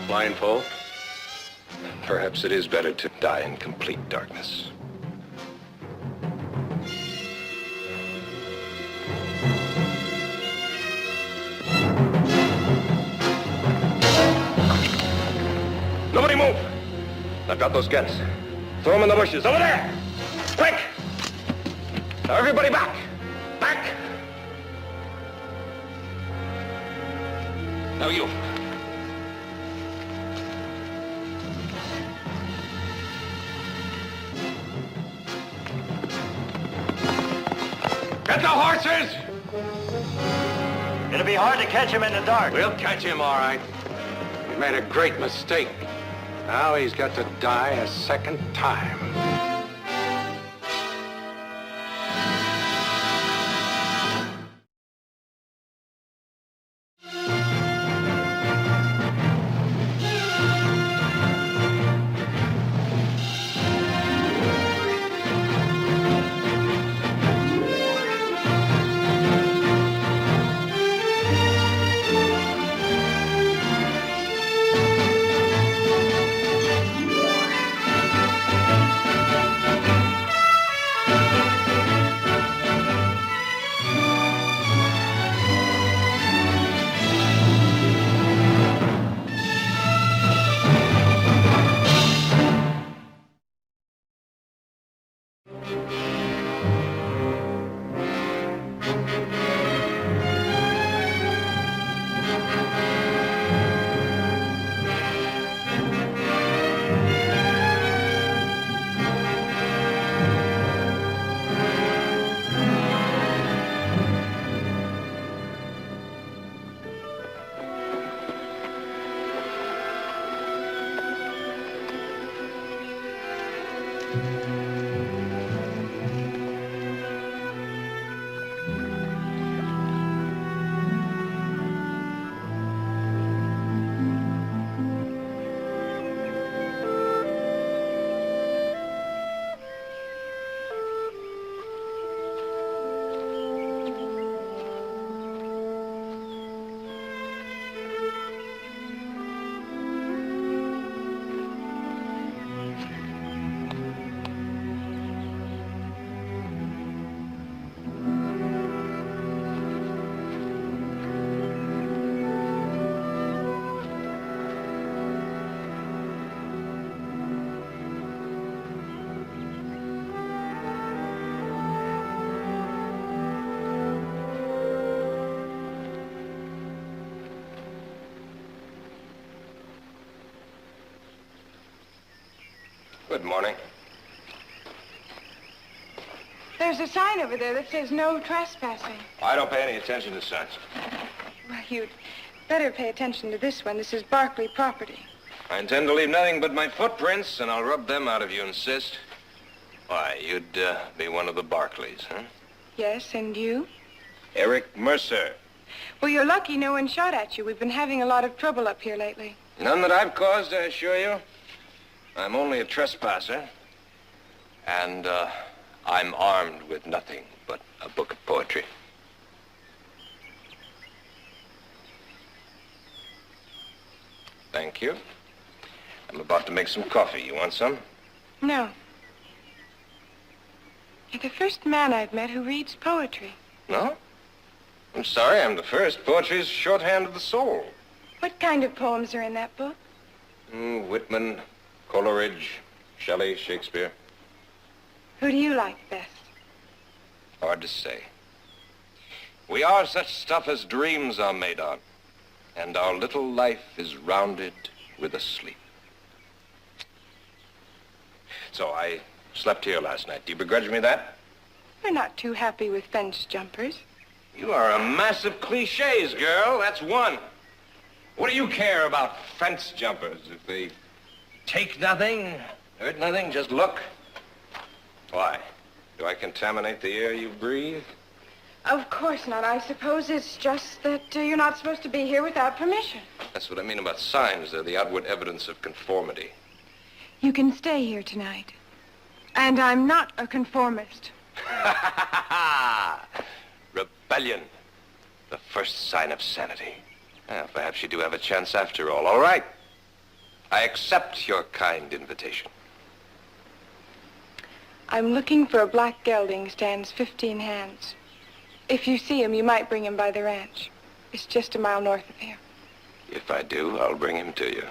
Blindfold? Perhaps it is better to die in complete darkness. Nobody move! I've got those guns. Throw them in the bushes. Over there! Quick! Now everybody back! Back! Now you. Get the horses! It'll be hard to catch him in the dark. We'll catch him, all right. He made a great mistake. Now he's got to die a second time. Good morning. There's a sign over there that says no trespassing. I don't pay any attention to signs. Well, you'd better pay attention to this one. This is Barclay property. I intend to leave nothing but my footprints, and I'll rub them out if you insist. Why, you'd be one of the Barclays, huh? Yes, and you? Eric Mercer. Well, you're lucky no one shot at you. We've been having a lot of trouble up here lately. None that I've caused, I assure you. I'm only a trespasser, and I'm armed with nothing but a book of poetry. Thank you. I'm about to make some coffee. You want some? No. You're the first man I've met who reads poetry. No? I'm sorry, I'm the first. Poetry's shorthand of the soul. What kind of poems are in that book? Whitman, Coleridge, Shelley, Shakespeare. Who do you like best? Hard to say. We are such stuff as dreams are made on, and our little life is rounded with a sleep. So I slept here last night. Do you begrudge me that? We're not too happy with fence jumpers. You are a mass of cliches, girl. That's one. What do you care about fence jumpers? If they take nothing, hurt nothing, just look. Why? Do I contaminate the air you breathe? Of course not. I suppose it's just that you're not supposed to be here without permission. That's what I mean about signs. They're the outward evidence of conformity. You can stay here tonight. And I'm not a conformist. Rebellion. The first sign of sanity. Well, perhaps you do have a chance after all. All right. I accept your kind invitation. I'm looking for a black gelding, stands 15 hands. If you see him, you might bring him by the ranch. It's just a mile north of here. If I do, I'll bring him to you.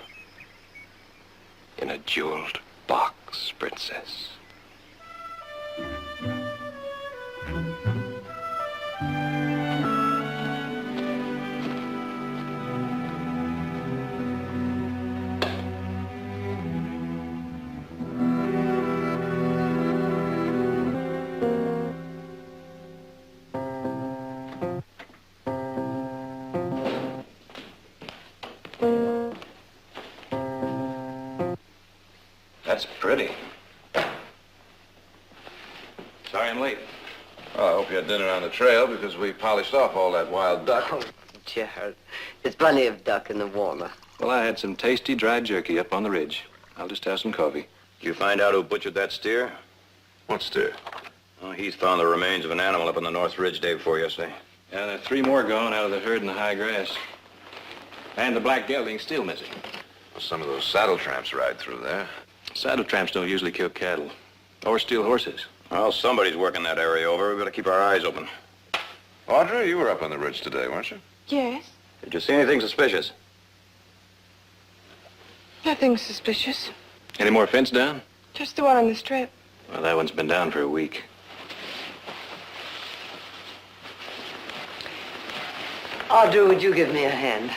In a jeweled box, Princess. That's pretty. Sorry I'm late. Well, I hope you had dinner on the trail because we polished off all that wild duck. Oh, Gerald, there's plenty of duck in the warmer. Well, I had some tasty dried jerky up on the ridge. I'll just have some coffee. You find out who butchered that steer? What steer? Oh, Heath found the remains of an animal up on the North Ridge day before yesterday. Yeah, there are 3 more gone out of the herd in the high grass. And the black gelding's still missing. Well, some of those saddle tramps ride through there. Saddle tramps don't usually kill cattle or steal horses. Well, somebody's working that area over. We better keep our eyes open. Audrey, you were up on the ridge today, weren't you? Yes? Did you see anything suspicious? Nothing suspicious. Any more fence down? Just the one on the strip. Well, that one's been down for a week. Audrey, would you give me a hand?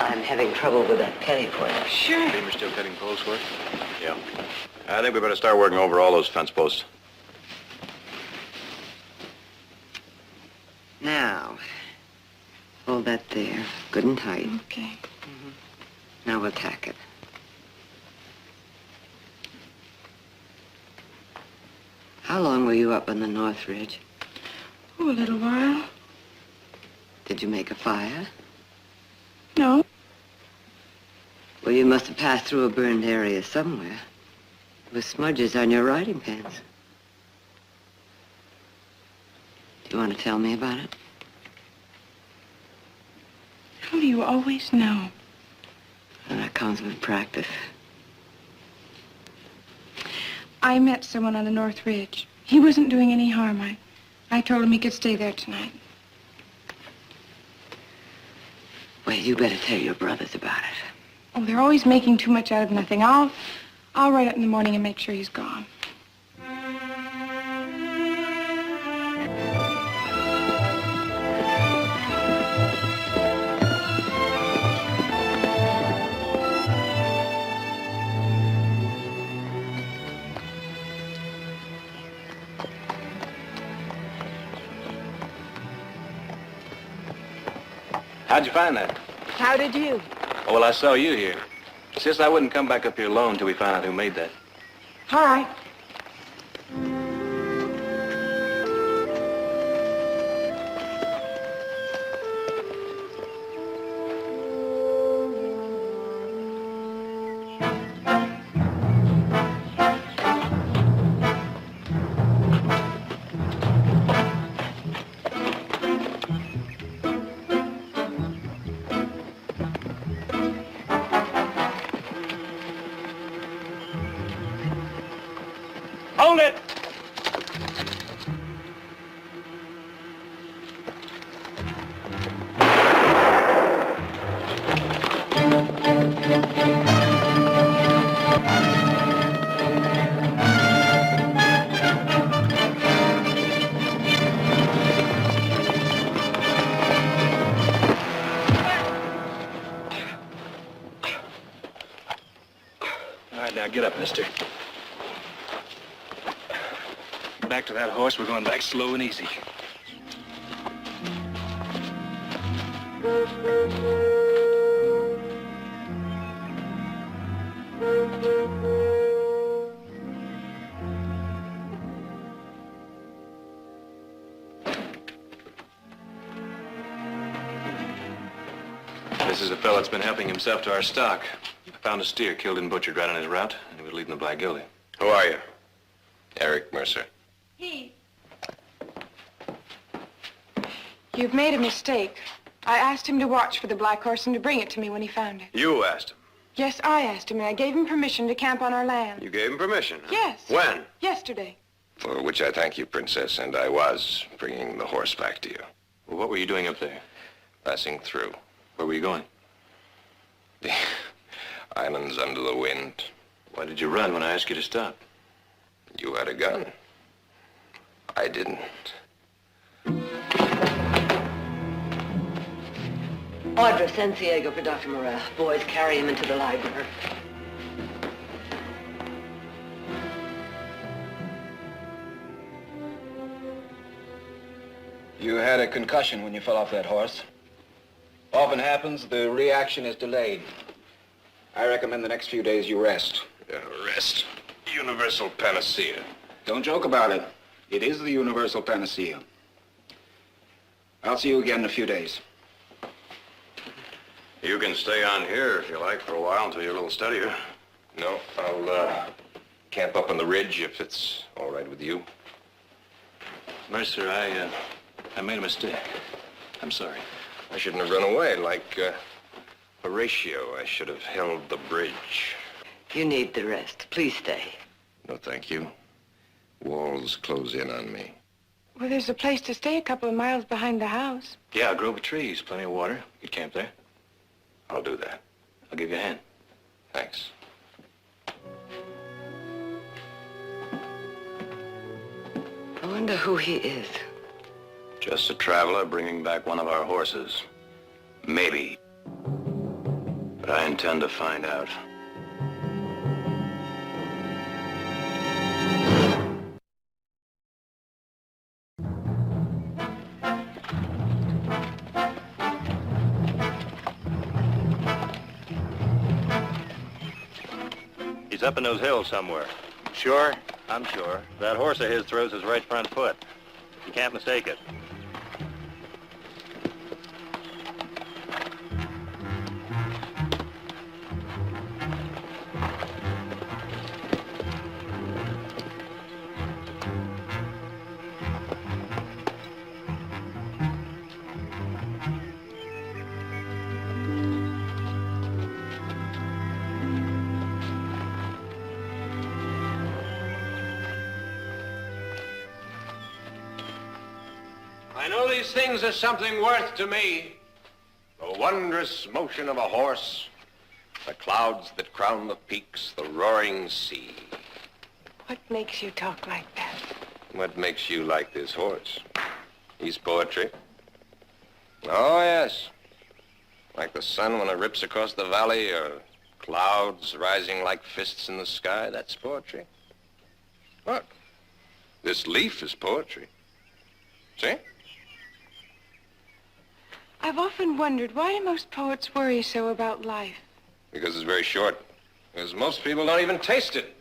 I'm having trouble with that penny point. Sure. Beamer's still cutting poles for it? Yeah. I think we better start working over all those fence posts. Now, hold that there, good and tight. Okay. Now we'll tack it. How long were you up on the North Ridge? Oh, a little while. Did you make a fire? No. Well, you must have passed through a burned area somewhere. With smudges on your riding pants. Do you want to tell me about it? How do you always know? Well, that comes with practice. I met someone on the North Ridge. He wasn't doing any harm. I told him he could stay there tonight. Well, you better tell your brothers about it. Oh, they're always making too much out of nothing. I'll write up in the morning and make sure he's gone. How'd you find that? How did you? Oh, well, I saw you here. Sis, I wouldn't come back up here alone till we find out who made that. All right. Hold it! All right, now get up, mister. Back to that horse. We're going back slow and easy. This is a fellow that's been helping himself to our stock. I found a steer killed and butchered right on his route, and he was leading the black gelding. Who are you? Eric Mercer. He. You've made a mistake. I asked him to watch for the black horse and to bring it to me when he found it. You asked him. Yes, I asked him, and I gave him permission to camp on our land. You gave him permission, huh? Yes. When? Yesterday. For which I thank you, Princess, and I was bringing the horse back to you. Well, what were you doing up there? Passing through. Where were you going? The islands under the wind. Why did you run when I asked you to stop? You had a gun. I didn't. Audra, send Diego for Dr. Morel. Boys, carry him into the library. You had a concussion when you fell off that horse. Often happens, the reaction is delayed. I recommend the next few days you rest. Rest. Universal panacea. Don't joke about it. It is the universal panacea. I'll see you again in a few days. You can stay on here if you like for a while until you're a little steadier. No, I'll camp up on the ridge if it's all right with you. Mercer, I made a mistake. I'm sorry. I shouldn't have run away like Horatio. I should have held the bridge. You need the rest. Please stay. No, thank you. Walls close in on me. Well, there's a place to stay a couple of miles behind the house. Yeah, a grove of trees, plenty of water. You could camp there. I'll do that. I'll give you a hand. Thanks. I wonder who he is. Just a traveler bringing back one of our horses. Maybe. But I intend to find out. He's up in those hills somewhere. Sure? I'm sure. That horse of his throws his right front foot. You can't mistake it. I know these things are something worth to me. The wondrous motion of a horse, the clouds that crown the peaks, the roaring sea. What makes you talk like that? What makes you like this horse? He's poetry. Oh, yes. Like the sun when it rips across the valley, or clouds rising like fists in the sky, that's poetry. Look, this leaf is poetry. See? I've often wondered, why do most poets worry so about life? Because it's very short. Because most people don't even taste it.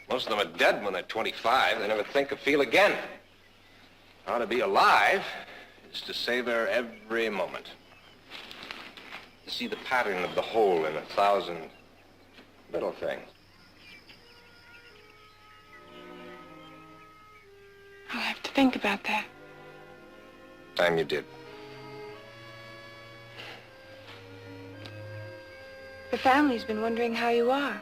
Most of them are dead when they're 25. They never think or feel again. How to be alive is to savor every moment. To see the pattern of the whole in 1,000 little things. I'll have to think about that. Time you did. The family's been wondering how you are.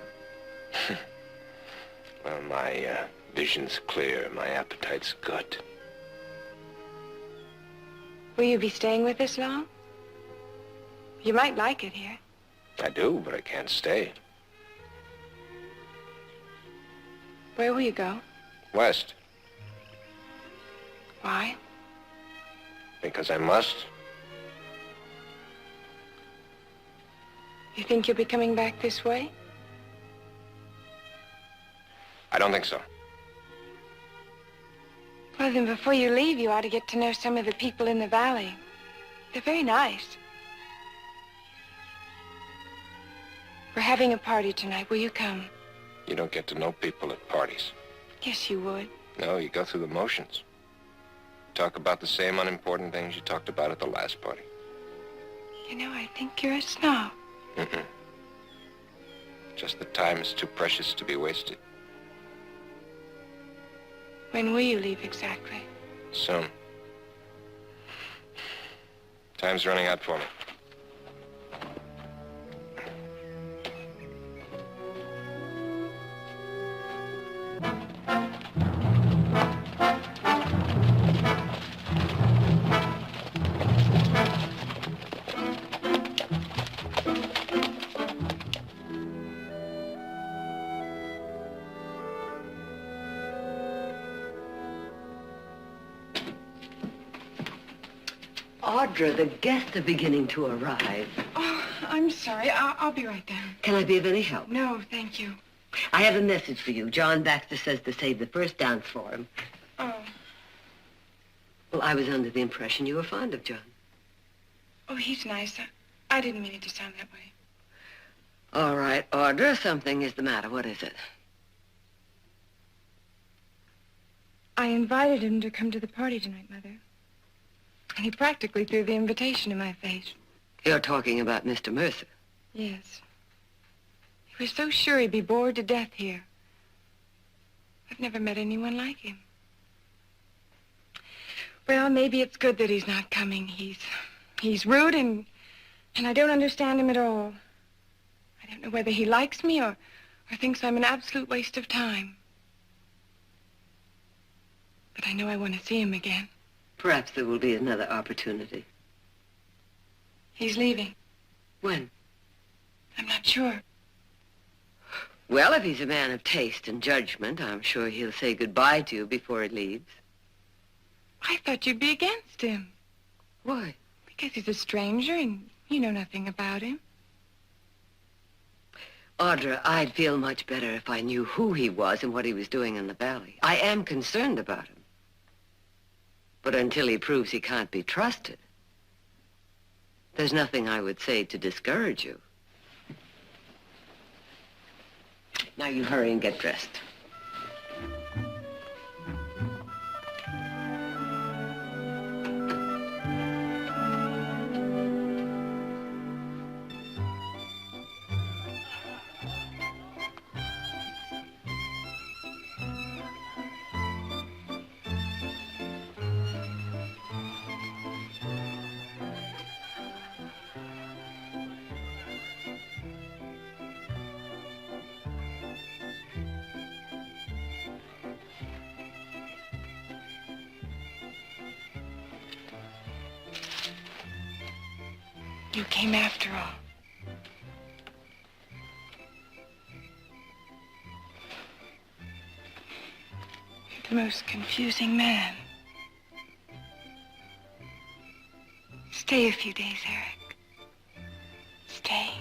Well, my vision's clear. My appetite's good. Will you be staying with us long? You might like it here. I do, but I can't stay. Where will you go? West. Why? Because I must. You think you'll be coming back this way? I don't think so. Well, then before you leave, you ought to get to know some of the people in the valley. They're very nice. We're having a party tonight. Will you come? You don't get to know people at parties. Yes, you would. No, you go through the motions. Talk about the same unimportant things you talked about at the last party. You know, I think you're a snob. Mm-mm. Just the time is too precious to be wasted. When will you leave exactly? Soon. Time's running out for me. Audra, the guests are beginning to arrive. Oh, I'm sorry. I'll be right down. Can I be of any help? No, thank you. I have a message for you. John Baxter says to save the first dance for him. Oh. Well, I was under the impression you were fond of John. Oh, he's nice. I didn't mean it to sound that way. All right, Audra, something is the matter. What is it? I invited him to come to the party tonight, Mother. And he practically threw the invitation in my face. You're talking about Mr. Mercer. Yes. He was so sure he'd be bored to death here. I've never met anyone like him. Well, maybe it's good that he's not coming. He's rude and I don't understand him at all. I don't know whether he likes me or thinks I'm an absolute waste of time. But I know I want to see him again. Perhaps there will be another opportunity. He's leaving. When? I'm not sure. Well, if he's a man of taste and judgment, I'm sure he'll say goodbye to you before he leaves. I thought you'd be against him. Why? Because he's a stranger and you know nothing about him. Audra, I'd feel much better if I knew who he was and what he was doing in the valley. I am concerned about him. But until he proves he can't be trusted, there's nothing I would say to discourage you. Now you hurry and get dressed. You came after all. You're the most confusing man. Stay a few days, Eric. Stay.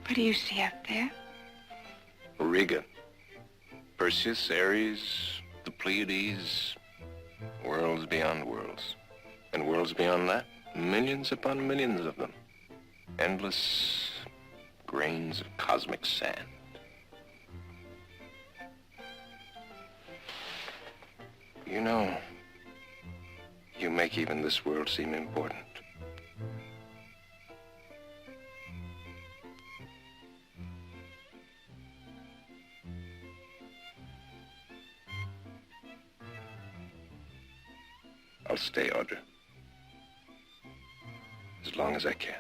What do you see up there? Auriga. Perseus, Ares, the Pleiades, worlds beyond worlds. And worlds beyond that, millions upon millions of them. Endless grains of cosmic sand. You know, you make even this world seem important. I'll stay, Audra. As long as I can.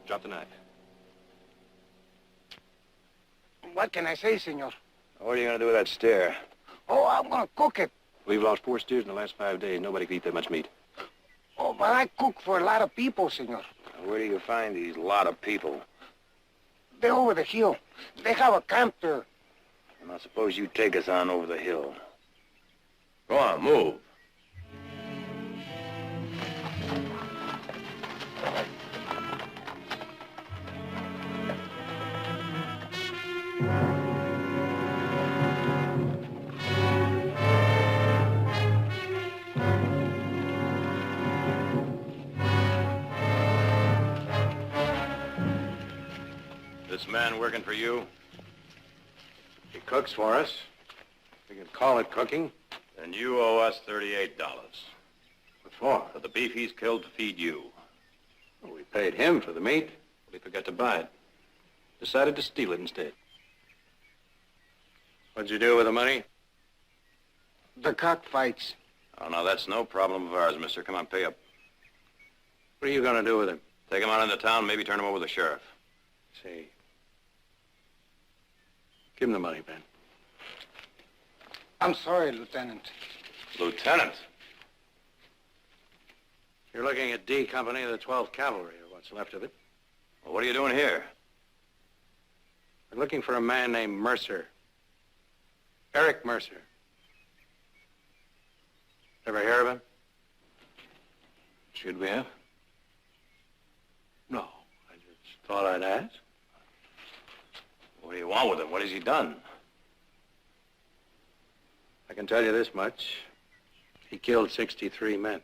Drop the knife. What can I say, senor? What are you going to do with that stare? Oh, I'm gonna cook it. We've lost 4 steers in the last 5 days. Nobody could eat that much meat. Oh, but I cook for a lot of people, senor. Now, where do you find these lot of people? They're over the hill. They have a camp there. And I suppose you take us on over the hill. Go on, move. This man working for you? He cooks for us. We can call it cooking. Then you owe us $38. What for? For the beef he's killed to feed you. Well, we paid him for the meat. But he forgot to buy it. Decided to steal it instead. What'd you do with the money? The cockfights. Oh, now, that's no problem of ours, mister. Come on, pay up. What are you going to do with him? Take him on into town, maybe turn him over to the sheriff. See. Give him the money, Ben. I'm sorry, Lieutenant. Lieutenant? You're looking at D Company of the 12th Cavalry, or what's left of it. Well, what are you doing here? We're looking for a man named Mercer. Eric Mercer. Ever hear of him? Should we have? No. I just thought I'd ask. What do you want with him? What has he done? I can tell you this much. He killed 63 men.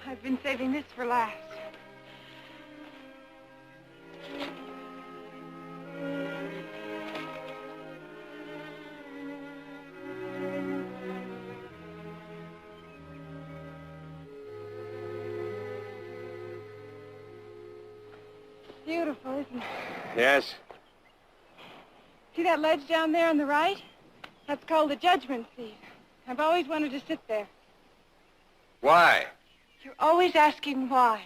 I've been saving this for last. Beautiful, isn't it? Yes? See that ledge down there on the right? That's called the judgment seat. I've always wanted to sit there. Why? You're always asking why.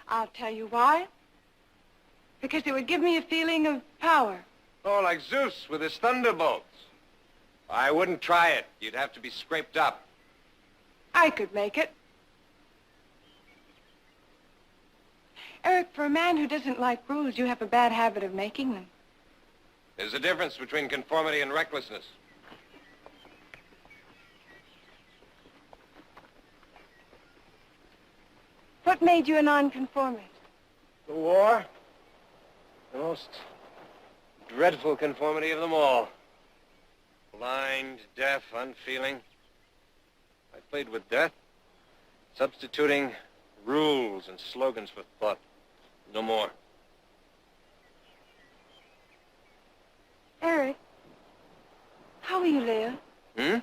I'll tell you why. Because it would give me a feeling of power. Oh, like Zeus with his thunderbolts. I wouldn't try it. You'd have to be scraped up. I could make it. Eric, for a man who doesn't like rules, you have a bad habit of making them. There's a difference between conformity and recklessness. What made you a nonconformist? The war? The most dreadful conformity of them all. Blind, deaf, unfeeling. I played with death, substituting rules and slogans for thought. No more. Eric, how will you live?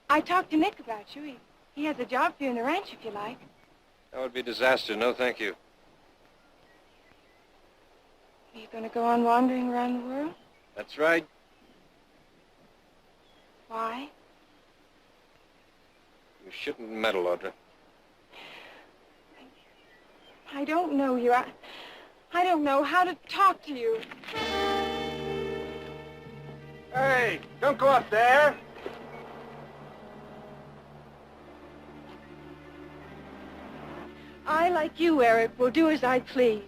I talked to Nick about you. He has a job for you in the ranch if you like. That would be disaster. No, thank you. Are you going to go on wandering around the world? That's right. Why? You shouldn't meddle, Audra. I don't know you. I don't know how to talk to you. Hey, don't go up there. I, like you, Eric, will do as I please.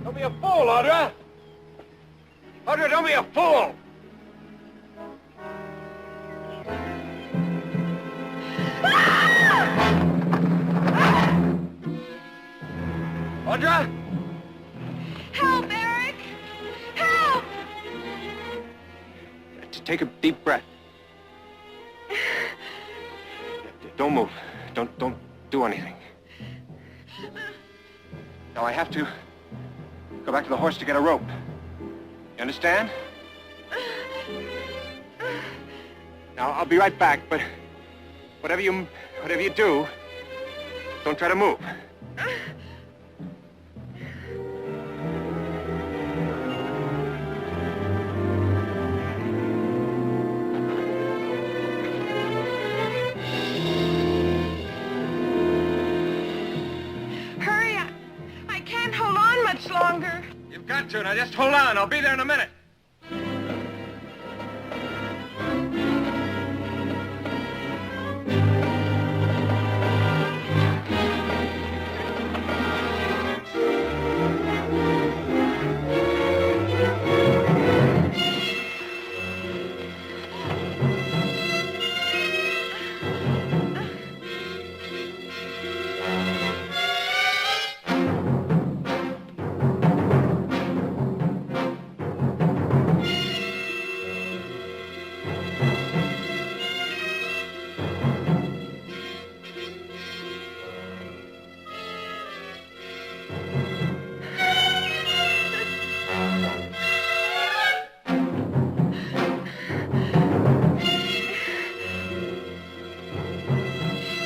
Don't be a fool, Audra. Audra, don't be a fool. Audra? Help, Eric! Help! Take a deep breath. Don't move. Don't do anything. Now I have to go back to the horse to get a rope. You understand? Now I'll be right back, but whatever you do, don't try to move. Hurry, I can't hold on much longer. You've got to. Now just hold on. I'll be there in a minute.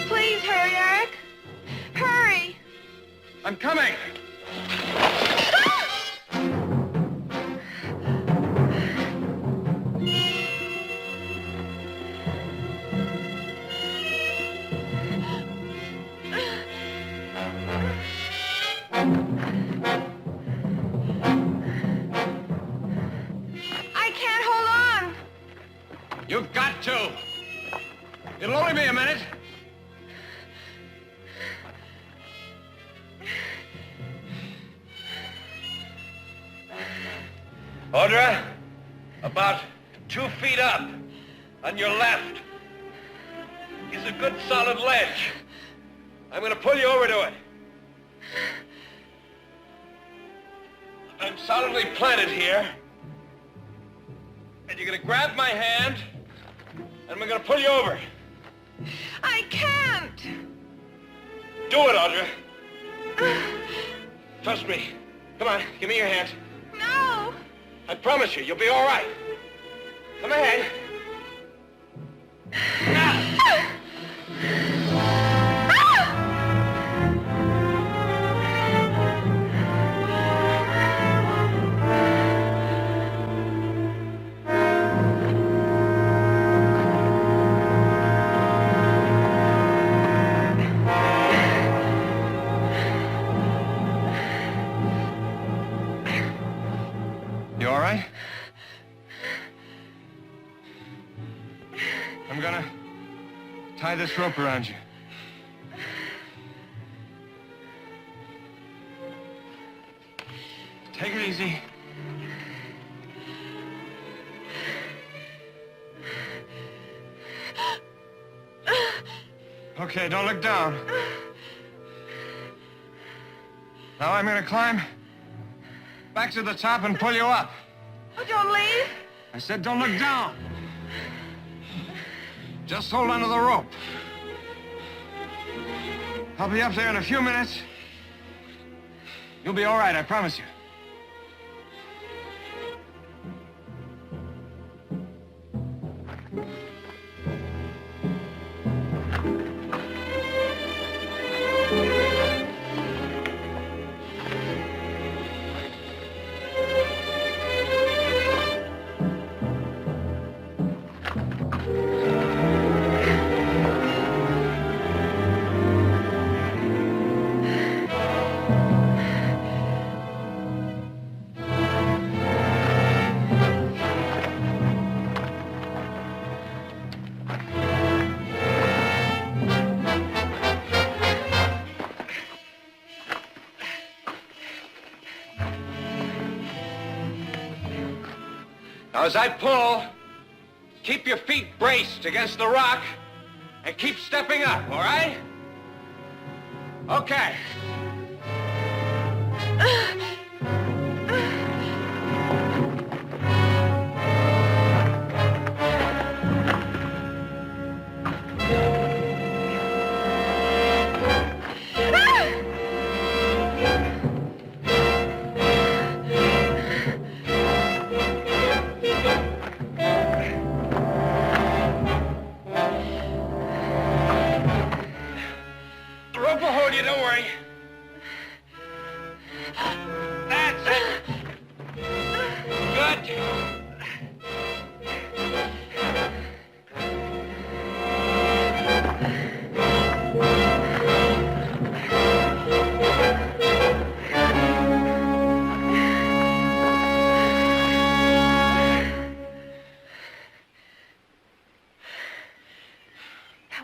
Please hurry, Eric. Hurry. I'm coming. I can't hold on. You've got to. It'll only be a minute. Audra, about 2 feet up, on your left. He's a good solid ledge. I'm gonna pull you over to it. I'm solidly planted here. And you're gonna grab my hand, and we're gonna pull you over. I can't. Do it, Audra. Trust me. Come on, give me your hand. No. I promise you, you'll be all right. Come ahead. Now. You all right? I'm gonna tie this rope around you. Take it easy. Okay, don't look down. Now I'm gonna climb back to the top and pull you up. Oh, don't leave. I said don't look down. Just hold onto the rope. I'll be up there in a few minutes. You'll be all right, I promise you. Now, as I pull, keep your feet braced against the rock and keep stepping up, all right? Okay.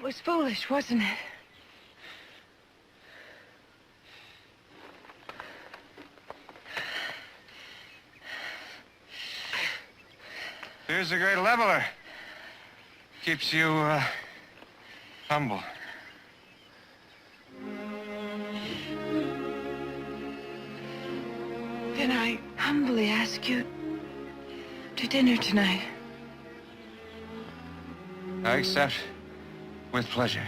was foolish, wasn't it? Here's the great leveler. Keeps you, humble. Then I humbly ask you to dinner tonight. I accept with pleasure.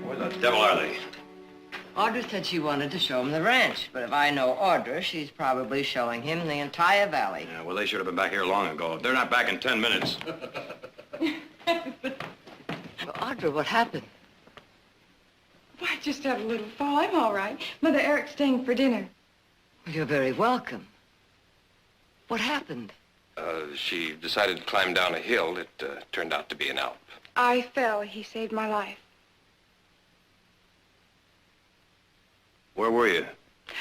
Where the devil are they? Audra said she wanted to show him the ranch, but if I know Audra, she's probably showing him the entire valley. Yeah, well, they should have been back here long ago. If they're not back in 10 minutes. Well, Audra, what happened? Well, I just had a little fall. I'm all right. Mother Eric's staying for dinner. Well, you're very welcome. What happened? She decided to climb down a hill. It turned out to be an Alp. I fell. He saved my life. Where were you?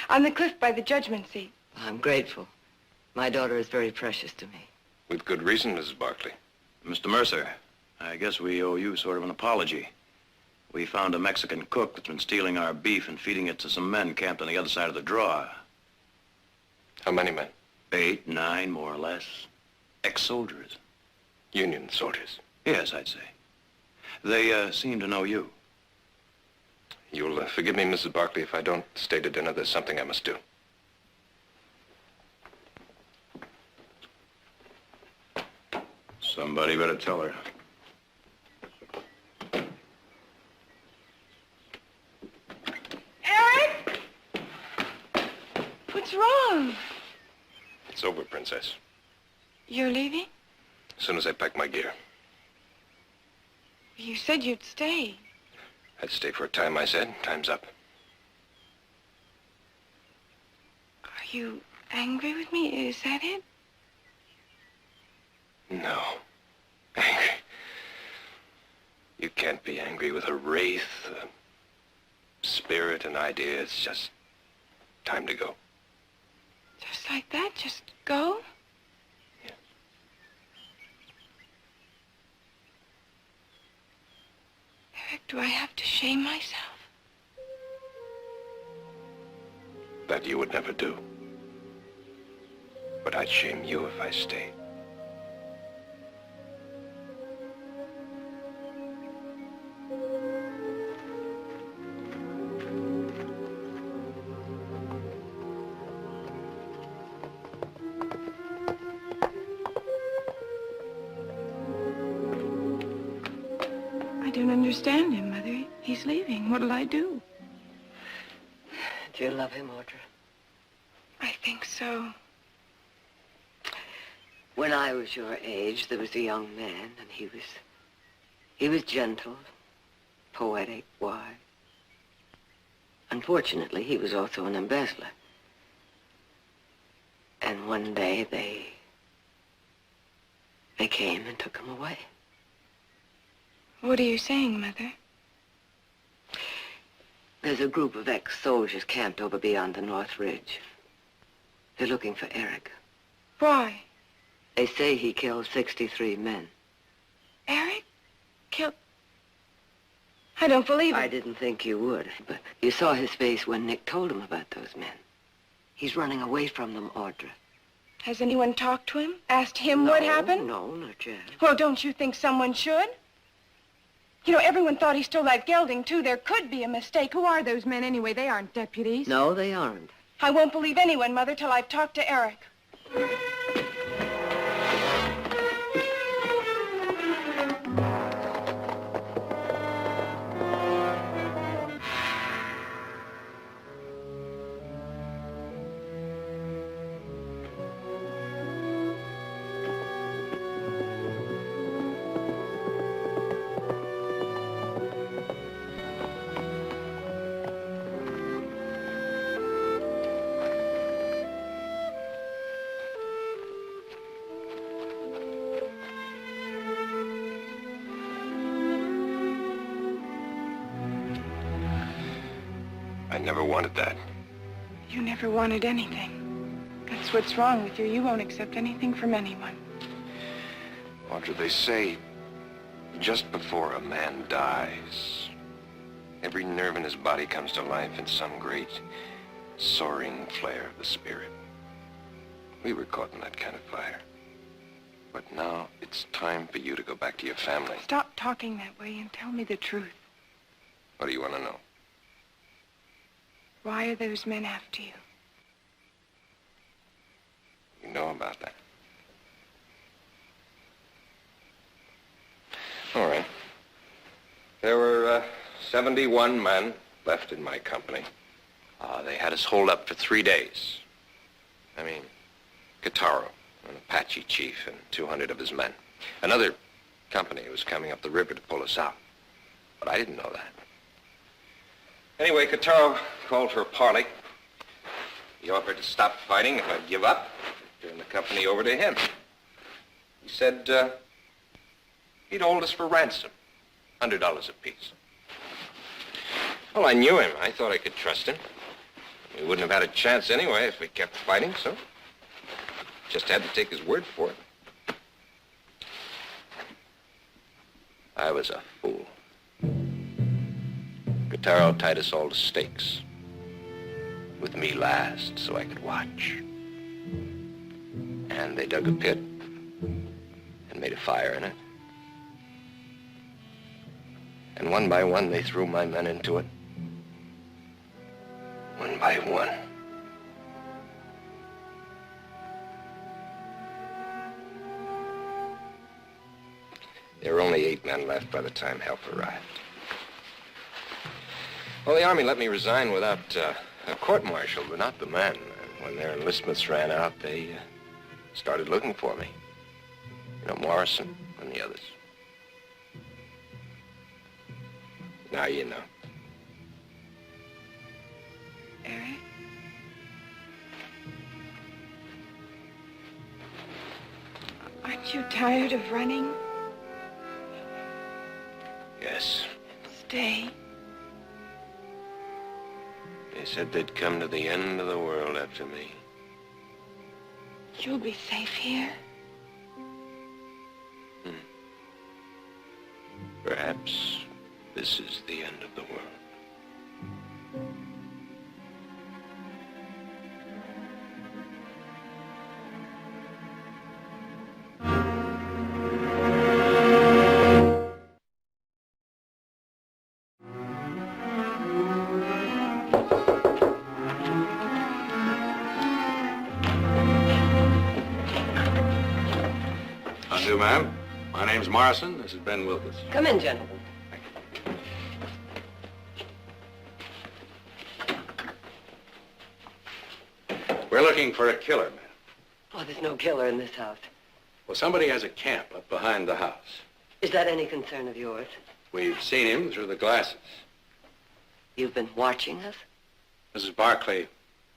On the cliff by the judgment seat. I'm grateful. My daughter is very precious to me. With good reason, Mrs. Barkley. Mr. Mercer, I guess we owe you sort of an apology. We found a Mexican cook that's been stealing our beef and feeding it to some men camped on the other side of the draw. How many men? 8, 9, more or less. Ex-soldiers. Union soldiers. Yes, I'd say. They seem to know you. You'll forgive me, Mrs. Barkley, if I don't stay to dinner. There's something I must do. Somebody better tell her. Eric! What's wrong? It's over, Princess. You're leaving? As soon as I pack my gear. You said you'd stay. I'd stay for a time, I said. Time's up. Are you angry with me? Is that it? No. Angry. You can't be angry with a wraith, a spirit, an idea. It's just time to go. Just like that? Just go? Yeah. Eric, do I have to shame myself? That you would never do. But I'd shame you if I stayed. I don't understand him, Mother. He's leaving. What'll I do? Do you love him, Audra? I think so. When I was your age, there was a young man, and he was gentle, poetic, wise. Unfortunately, he was also an embezzler. And one day they came and took him away. What are you saying, Mother? There's a group of ex-soldiers camped over beyond the North Ridge. They're looking for Eric. Why? They say he killed 63 men. Eric? Killed... I don't believe it. I didn't think you would, but you saw his face when Nick told him about those men. He's running away from them, Audra. Has anyone talked to him? Asked him what happened? No, not yet. Well, don't you think someone should? You know, everyone thought he stole that gelding, too. There could be a mistake. Who are those men, anyway? They aren't deputies. No, they aren't. I won't believe anyone, Mother, till I've talked to Eric. I never wanted that. You never wanted anything. That's what's wrong with you. You won't accept anything from anyone. Audra, they say just before a man dies, every nerve in his body comes to life in some great soaring flare of the spirit. We were caught in that kind of fire. But now it's time for you to go back to your family. Stop talking that way and tell me the truth. What do you want to know? Why are those men after you? You know about that. All right. There were 71 men left in my company. They had us holed up for 3 days. I mean, Guitarro, an Apache chief, and 200 of his men. Another company was coming up the river to pull us out. But I didn't know that. Anyway, Guitarro called for a parley. He offered to stop fighting if I'd give up, turn the company over to him. He said he'd hold us for ransom, $100 apiece. Well, I knew him. I thought I could trust him. We wouldn't have had a chance anyway if we kept fighting, so just had to take his word for it. I was a fool. Guitarro tied us all to stakes, with me last so I could watch. And they dug a pit and made a fire in it. And one by one, they threw my men into it. One by one. There were only 8 men left by the time help arrived. Well, the Army let me resign without a court-martial, but not the men. And when their enlistments ran out, they started looking for me. You know, Morrison and the others. Now you know. Eric? Aren't you tired of running? Yes. Stay. They said they'd come to the end of the world after me. You'll be safe here. Perhaps this is the end of the world. Undo, ma'am. My name's Morrison. This is Ben Wilkins. Come in, gentlemen. We're looking for a killer, ma'am. Oh, there's no killer in this house. Well, somebody has a camp up behind the house. Is that any concern of yours? We've seen him through the glasses. You've been watching us? Mrs. Barclay,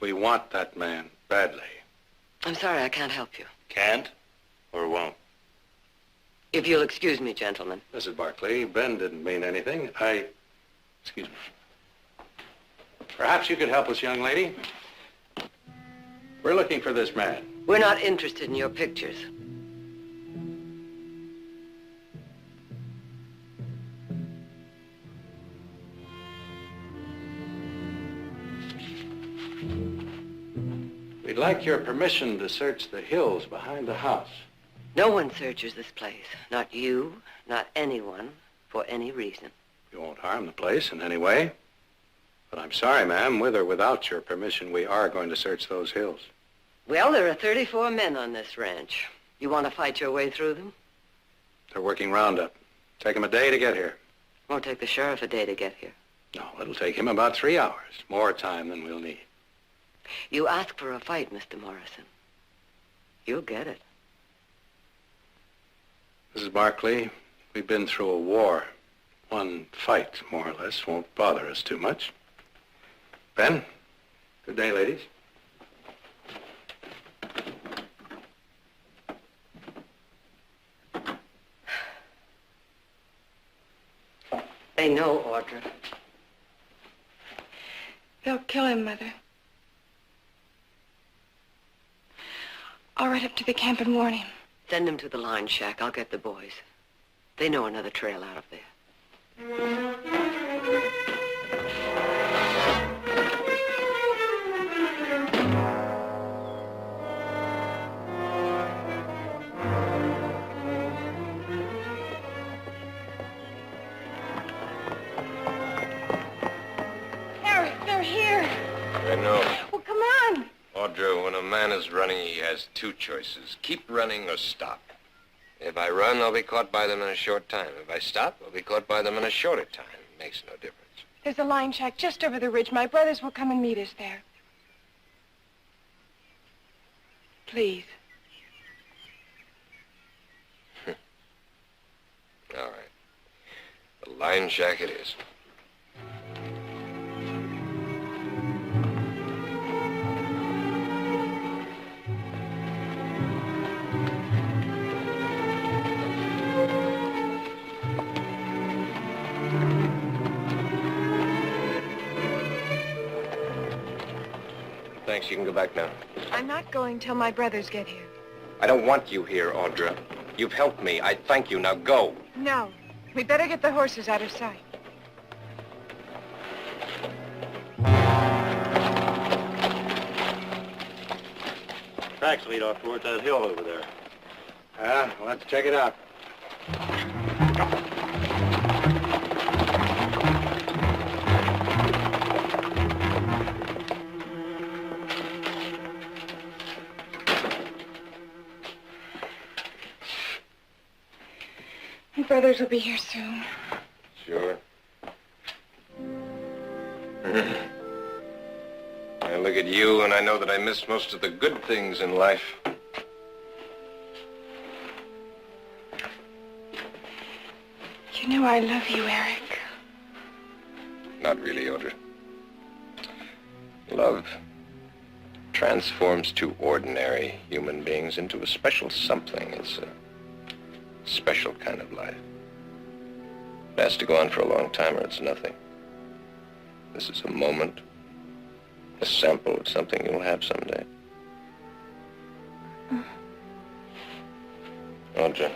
we want that man badly. I'm sorry, I can't help you. Can't or won't? If you'll excuse me, gentlemen. Mrs. Barclay, Ben didn't mean anything. Excuse me. Perhaps you could help us, young lady. We're looking for this man. We're not interested in your pictures. We'd like your permission to search the hills behind the house. No one searches this place. Not you, not anyone, for any reason. You won't harm the place in any way. But I'm sorry, ma'am, with or without your permission, we are going to search those hills. Well, there are 34 men on this ranch. You want to fight your way through them? They're working roundup. Take them a day to get here. Won't take the sheriff a day to get here. No, it'll take him about 3 hours. More time than we'll need. You ask for a fight, Mr. Morrison. You'll get it. Mrs. Barclay, we've been through a war. One fight, more or less, won't bother us too much. Ben, good day, ladies. They know, Audra. They'll kill him, Mother. I'll ride up to the camp and warn him. Send him to the line shack. I'll get the boys. They know another trail out of there. Eric, they're here. I know. Well, come on. Audra, when a man is running, he has two choices. Keep running or stop. If I run, I'll be caught by them in a short time. If I stop, I'll be caught by them in a shorter time. Makes no difference. There's a line shack just over the ridge. My brothers will come and meet us there. Please. All right. The line shack it is. Thanks, you can go back now. I'm not going till my brothers get here. I don't want you here, Audra. You've helped me. I thank you. Now go. No. We'd better get the horses out of sight. Tracks lead off towards that hill over there. Let's check it out. My brothers will be here soon. Sure. I look at you and I know that I miss most of the good things in life. You know I love you, Eric. Not really, Audra. Love transforms two ordinary human beings into a special something. It's a special kind of life. It has to go on for a long time or it's nothing. This is a moment, a sample of something you'll have someday. Audra.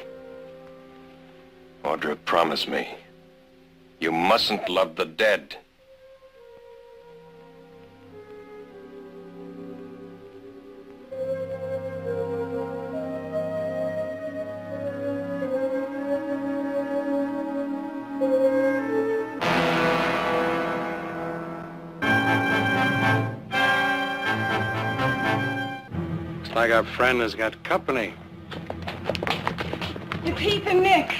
Audra, promise me. You mustn't love the dead. Looks like our friend has got company. It's Heath and Nick.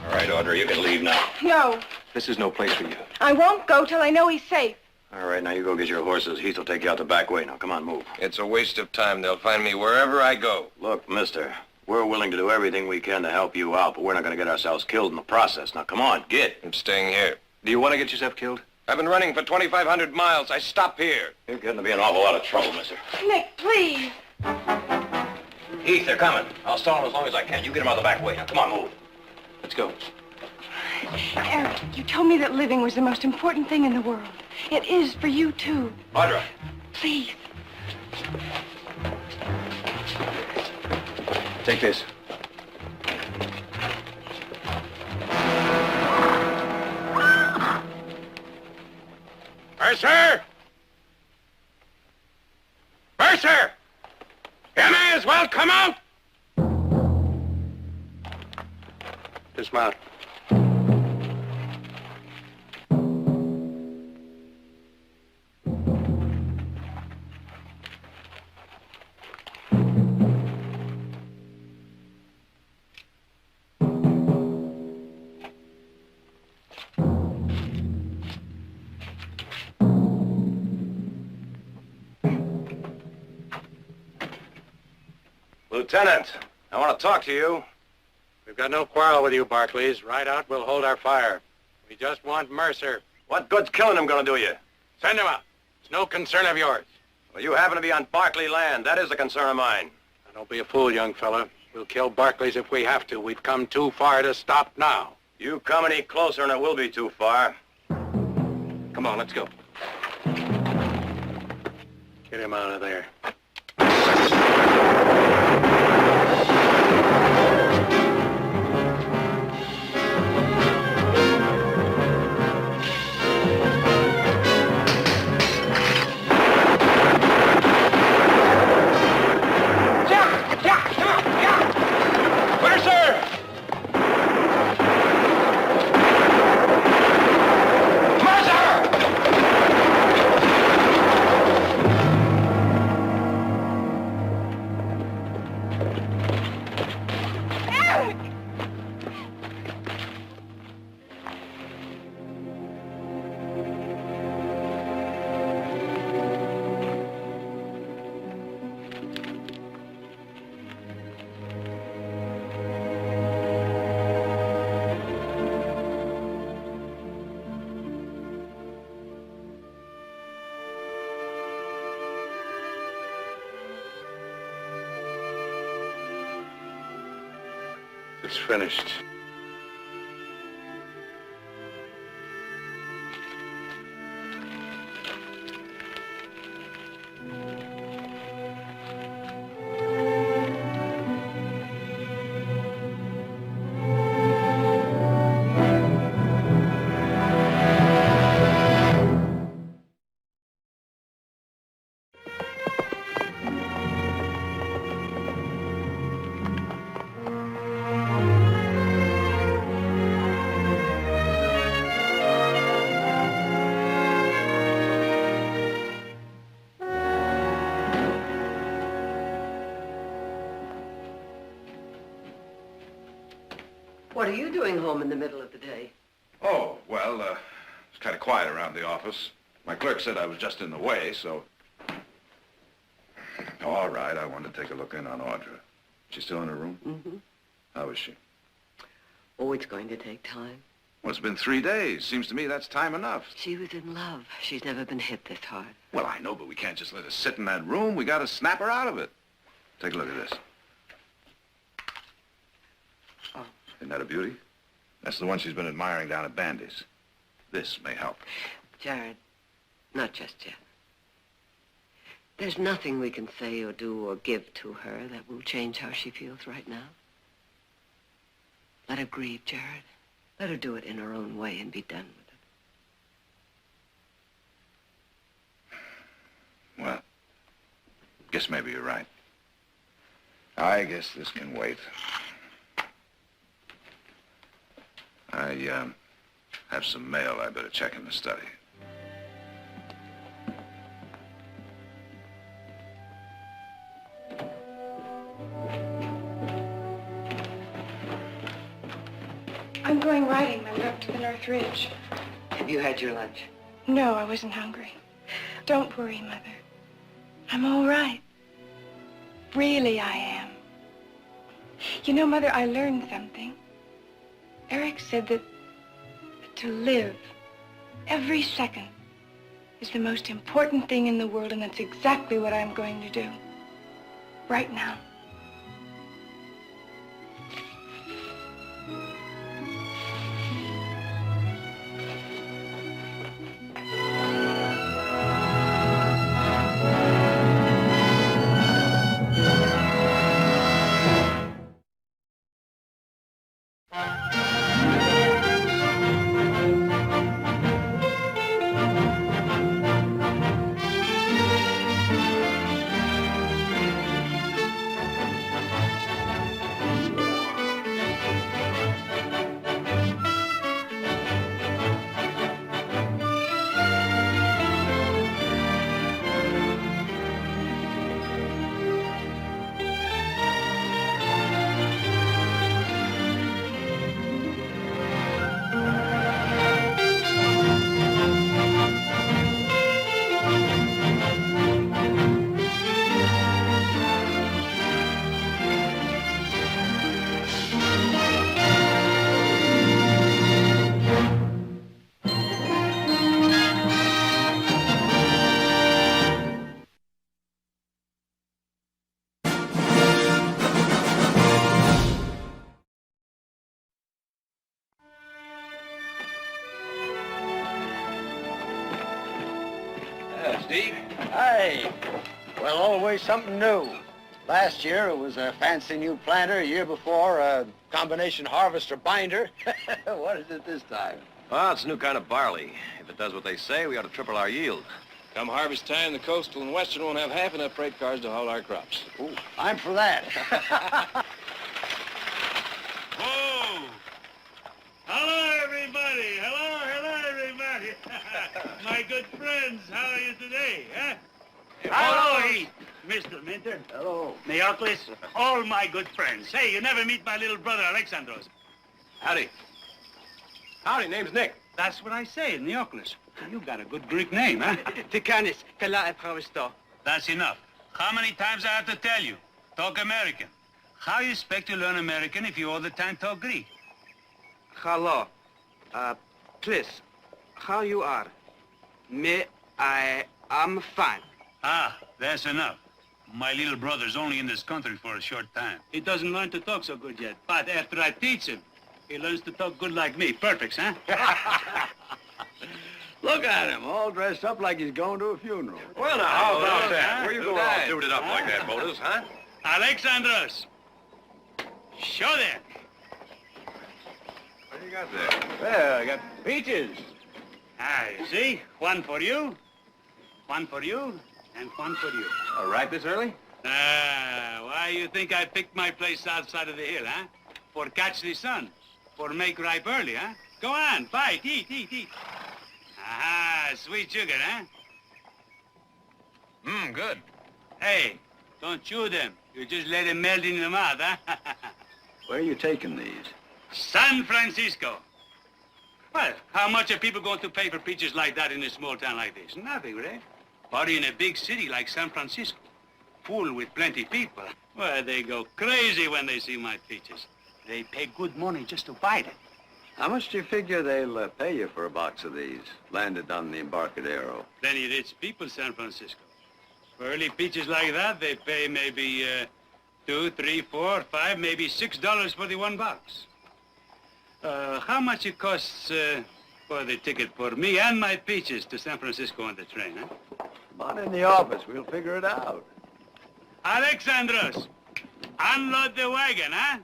All right, Audra, you can leave now. No. This is no place for you. I won't go till I know he's safe. All right, now you go get your horses. Heath will take you out the back way. Now, come on, move. It's a waste of time. They'll find me wherever I go. Look, mister, we're willing to do everything we can to help you out, but we're not going to get ourselves killed in the process. Now, come on, get. I'm staying here. Do you want to get yourself killed? I've been running for 2,500 miles. I stop here. You're getting to be an awful lot of trouble, mister. Nick, please. Heath, they're coming. I'll stall them as long as I can. You get them out the back way. Now, come on, move. Let's go. Eric, you told me that living was the most important thing in the world. It is for you, too. Audra. Please. Take this. Mercer! Mercer! You may as well come out! Dismount. Lieutenant, I want to talk to you. We've got no quarrel with you, Barclays. Ride out, we'll hold our fire. We just want Mercer. What good's killing him going to do you? Send him out. It's no concern of yours. Well, you happen to be on Barclay land. That is a concern of mine. Now, don't be a fool, young fella. We'll kill Barclays if we have to. We've come too far to stop now. You come any closer and it will be too far. Come on, let's go. Get him out of there. It's finished. What are you doing home in the middle of the day? Oh, well, it's kind of quiet around the office. My clerk said I was just in the way, so... Oh, all right, I wanted to take a look in on Audra. She's still in her room? Mm-hmm. How is she? Oh, it's going to take time. Well, it's been 3 days. Seems to me that's time enough. She was in love. She's never been hit this hard. Well, I know, but we can't just let her sit in that room. We got to snap her out of it. Take a look at this. Oh. Isn't that a beauty? That's the one she's been admiring down at Bandy's. This may help. Jared, not just yet. There's nothing we can say or do or give to her that will change how she feels right now. Let her grieve, Jared. Let her do it in her own way and be done with it. Well, guess maybe you're right. I guess this can wait. I have some mail I better check in the study. I'm going riding, Mother, up to the North Ridge. Have you had your lunch? No, I wasn't hungry. Don't worry, Mother. I'm all right. Really, I am. You know, Mother, I learned something. Eric said that to live every second is the most important thing in the world, and that's exactly what I'm going to do. Right now. Steve. Hey. Well, always something new. Last year it was a fancy new planter. Year before, a combination harvester binder. What is it this time? Well, it's a new kind of barley. If it does what they say, we ought to triple our yield. Come harvest time, the coastal and western won't have half enough freight cars to haul our crops. Ooh, I'm for that. Oh! Hello, everybody! Hello, everybody! My good friends, how are you today, huh? Hello, Mr. Minter. Hello. Neoclis, all my good friends. Hey, you never meet my little brother, Alexandros. Howdy. Howdy, name's Nick. That's what I say, Neoclis. You got a good Greek name, huh? Tikanis, kala epravisto. That's enough. How many times I have to tell you? Talk American. How you expect to learn American if you all the time talk Greek? Hello. Please, how you are? Me, I am fine. Ah, that's enough. My little brother's only in this country for a short time. He doesn't learn to talk so good yet, but after I teach him, he learns to talk good like me. Perfect, huh? Look at him, all dressed up like he's going to a funeral. Well, now, how about that? Huh? Where you going all suited up like that, Botus, huh? Alexandros, show them. What do you got there? Well, I got peaches. Ah, you see? One for you, and one for you. All right this early? Ah, why you think I picked my place outside of the hill, huh? For catch the sun, for make ripe early, huh? Go on, bite, eat. Ah, sweet sugar, huh? Good. Hey, don't chew them. You just let them melt in your mouth, huh? Where are you taking these? San Francisco. Well, how much are people going to pay for peaches like that in a small town like this? Nothing, right? But in a big city like San Francisco, full with plenty people, well, they go crazy when they see my peaches. They pay good money just to buy them. How much do you figure they'll pay you for a box of these, landed on the Embarcadero? Plenty rich people, San Francisco. For early peaches like that, they pay maybe $2, $3, $4, $5, maybe $6 for the one box. How much it costs for the ticket for me and my peaches to San Francisco on the train, huh? Come on in the office, we'll figure it out. Alexandros, unload the wagon, huh?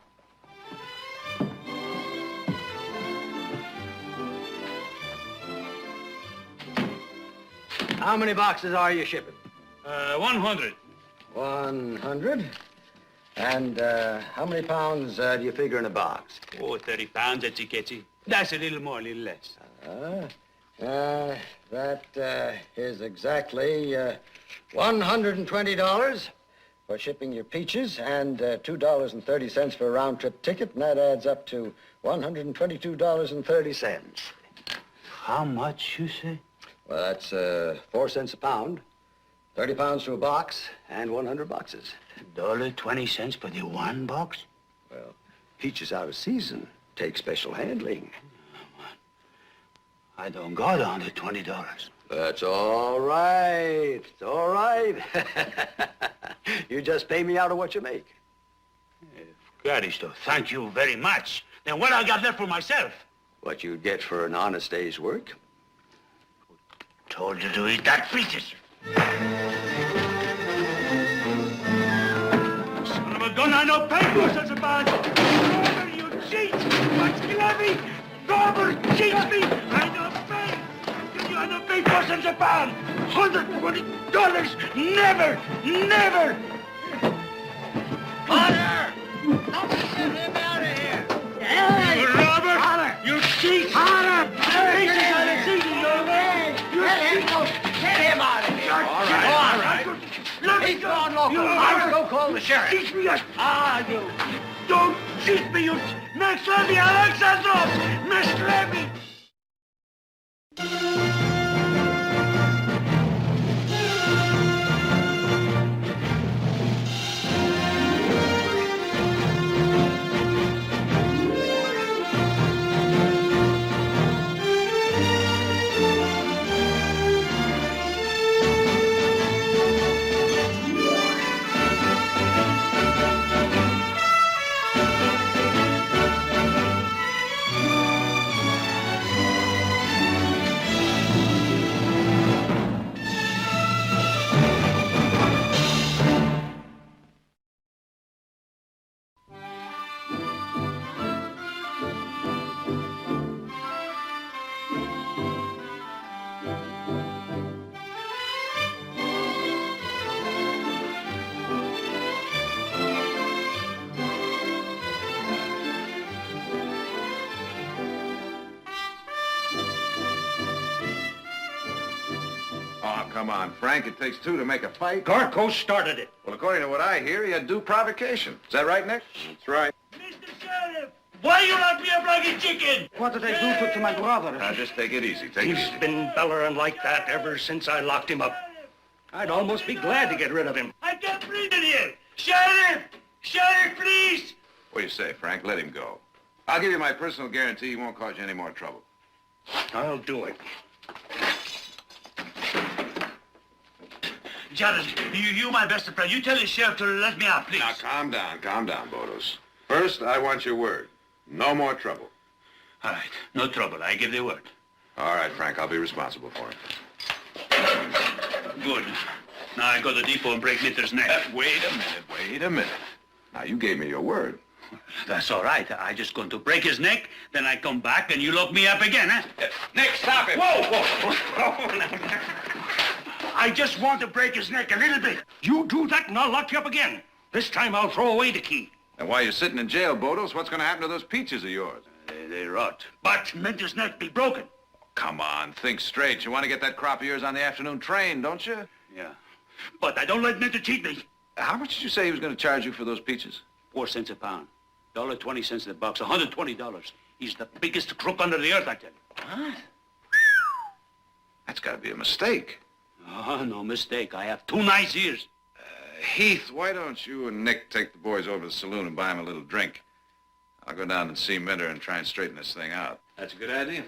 How many boxes are you shipping? 100. 100. And how many pounds do you figure in a box? Oh, 30 pounds, etchi. That's a little more, a little less. That is exactly $120 for shipping your peaches and $2.30 for a round-trip ticket, and that adds up to $122.30. How much, you say? Well, that's 4 cents a pound, 30 pounds to a box, and 100 boxes. $1.20 for the one box? Well, peaches out of season take special handling. I don't go down to $20. That's all right. It's all right. You just pay me out of what you make. Caristo, thank you very much. Then what I got left for myself? What you'd get for an honest day's work. Told you to eat that peaches. Son of a gun, I know pay for such a bad. Robber, you cheat! What's Glavy? Robber, cheats me! I know pay! I know pay 4 cents a pound! $120! Never! Never! Honor! Somebody get him out of here! Hey! Robert! Honor! You cheat! Honor! Peaches out of season, you Get him out of here! All right. Let me He's gone local. I'll go call the sheriff. Cheat me! You don't cheat me, you... Next levy, Alexandros! Next levy! Oh, come on, Frank. It takes two to make a fight. Garco started it. Well, according to what I hear, he had due provocation. Is that right, Nick? That's right. Mr. Sheriff, why you lock me up like a chicken? What did I do to my brother? Now, just take it easy. Take it He's easy. been bellering like that ever since I locked him up. I'd almost be glad to get rid of him. I can't breathe in here. Sheriff! Sheriff, please! What do you say, Frank? Let him go. I'll give you my personal guarantee he won't cause you any more trouble. I'll do it. Jared, you my best friend. You tell the sheriff to let me out, please. Now, calm down, Bodos. First, I want your word. No more trouble. All right, no trouble. I give the word. All right, Frank, I'll be responsible for it. Good. Now I go to the depot and break Minter's neck. Wait a minute. Now, you gave me your word. That's all right. I just going to break his neck, then I come back and you lock me up again, huh? Nick, stop it! Whoa! I just want to break his neck a little bit. You do that and I'll lock you up again. This time I'll throw away the key. And while you're sitting in jail, Bodos, what's going to happen to those peaches of yours? They rot. But Minter's neck be broken. Come on, think straight. You want to get that crop of yours on the afternoon train, don't you? Yeah. But I don't let Minter cheat me. How much did you say he was going to charge you for those peaches? 4 cents a pound. $1.20 a box. $120. He's the biggest crook under the earth, I tell you. What? That's got to be a mistake. Oh, no mistake. I have 2 nice ears. Heath, why don't you and Nick take the boys over to the saloon and buy them a little drink? I'll go down and see Minter and try and straighten this thing out. That's a good idea.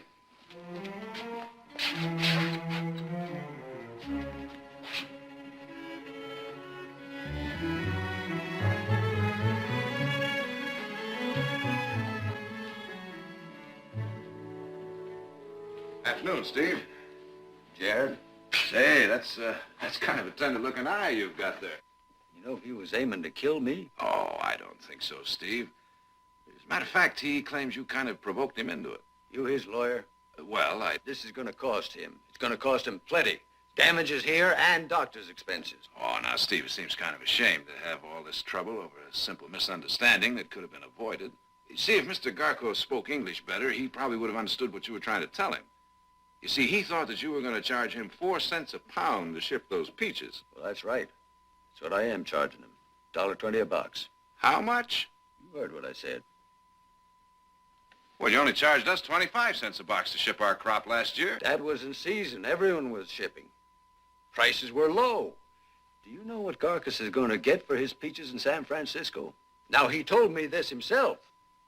Afternoon, Steve. Jared. Say, that's kind of a tender-looking eye you've got there. You know, if he was aiming to kill me... Oh, I don't think so, Steve. As a matter of fact, he claims you kind of provoked him into it. You his lawyer? Well, This is going to cost him. It's going to cost him plenty. Damages here and doctor's expenses. Oh, now, Steve, it seems kind of a shame to have all this trouble over a simple misunderstanding that could have been avoided. You see, if Mr. Garco spoke English better, he probably would have understood what you were trying to tell him. You see, he thought that you were going to charge him 4 cents a pound to ship those peaches. Well, that's right. That's what I am charging him. $1.20 a box. How much? You heard what I said. Well, you only charged us 25 cents a box to ship our crop last year. That was in season. Everyone was shipping. Prices were low. Do you know what Garcus is going to get for his peaches in San Francisco? Now, he told me this himself.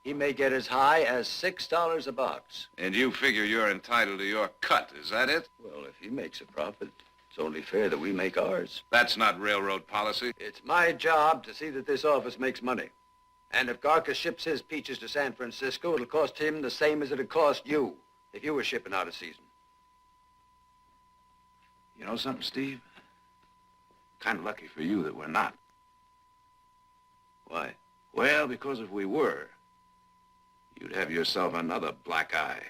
He may get as high as $6 a box. And you figure you're entitled to your cut, is that it? Well, if he makes a profit, it's only fair that we make ours. That's not railroad policy. It's my job to see that this office makes money. And if Garcus ships his peaches to San Francisco, it'll cost him the same as it'd cost you if you were shipping out of season. You know something, Steve? Kind of lucky for you that we're not. Why? Well, because if we were, you'd have yourself another black eye.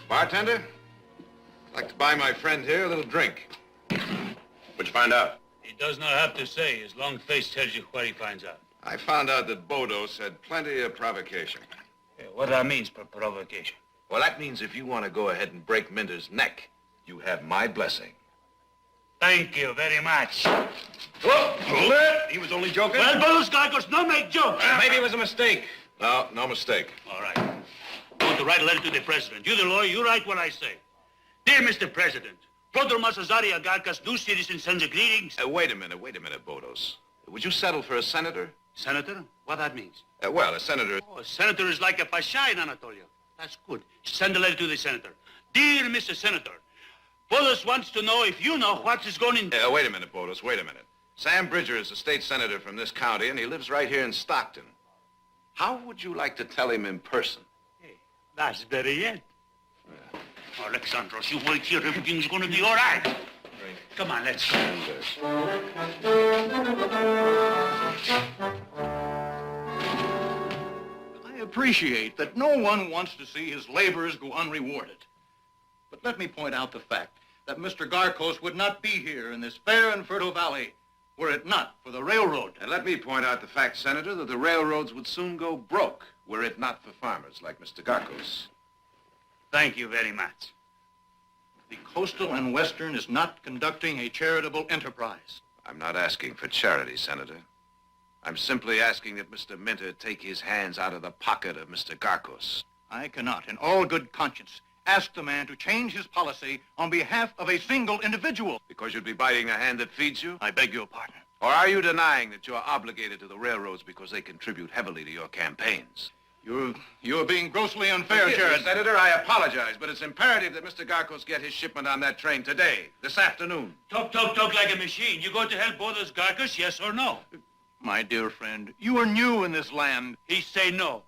Bartender, I'd like to buy my friend here a little drink. What'd you find out? He does not have to say. His long face tells you what he finds out. I found out that Bodos had plenty of provocation. Yeah, what that means, provocation? Well, that means if you want to go ahead and break Minter's neck, you have my blessing. Thank you very much. Whoa! He was only joking. Well, those Garcos no make jokes. Maybe it was a mistake. No, no mistake. All right. I want to write a letter to the president. You, the lawyer, you write what I say. Dear Mr. President, Brother Masazari Agarkas, new citizen, sends a greetings. Wait a minute, Bodos. Would you settle for a senator? Senator? What that means? Well, a senator... Oh, a senator is like a pasha in Anatolia. That's good. Send a letter to the senator. Dear Mr. Senator, Bodos wants to know if you know what is going in... wait a minute, Bodos, wait a minute. Sam Bridger is a state senator from this county, and he lives right here in Stockton. How would you like to tell him in person? Hey, that's better yet. Yeah. Alexandros, you wait here. Everything's going to be all right. Right. Come on, let's go. I appreciate that no one wants to see his labors go unrewarded. But let me point out the fact that Mr. Garcos would not be here in this fair and fertile valley were it not for the railroad. And let me point out the fact, Senator, that the railroads would soon go broke were it not for farmers like Mr. Garcos. Thank you very much. The Coastal and Western is not conducting a charitable enterprise. I'm not asking for charity, Senator. I'm simply asking that Mr. Minter take his hands out of the pocket of Mr. Garcos. I cannot, in all good conscience, ask the man to change his policy on behalf of a single individual. Because you'd be biting the hand that feeds you? I beg your pardon. Or are you denying that you're obligated to the railroads because they contribute heavily to your campaigns? You're being grossly unfair, Forgive me, Jared. Senator, I apologize, but it's imperative that Mr. Garcos get his shipment on that train today, this afternoon. Talk like a machine. You going to help both those Garcos, yes or no? My dear friend, you are new in this land. He say no.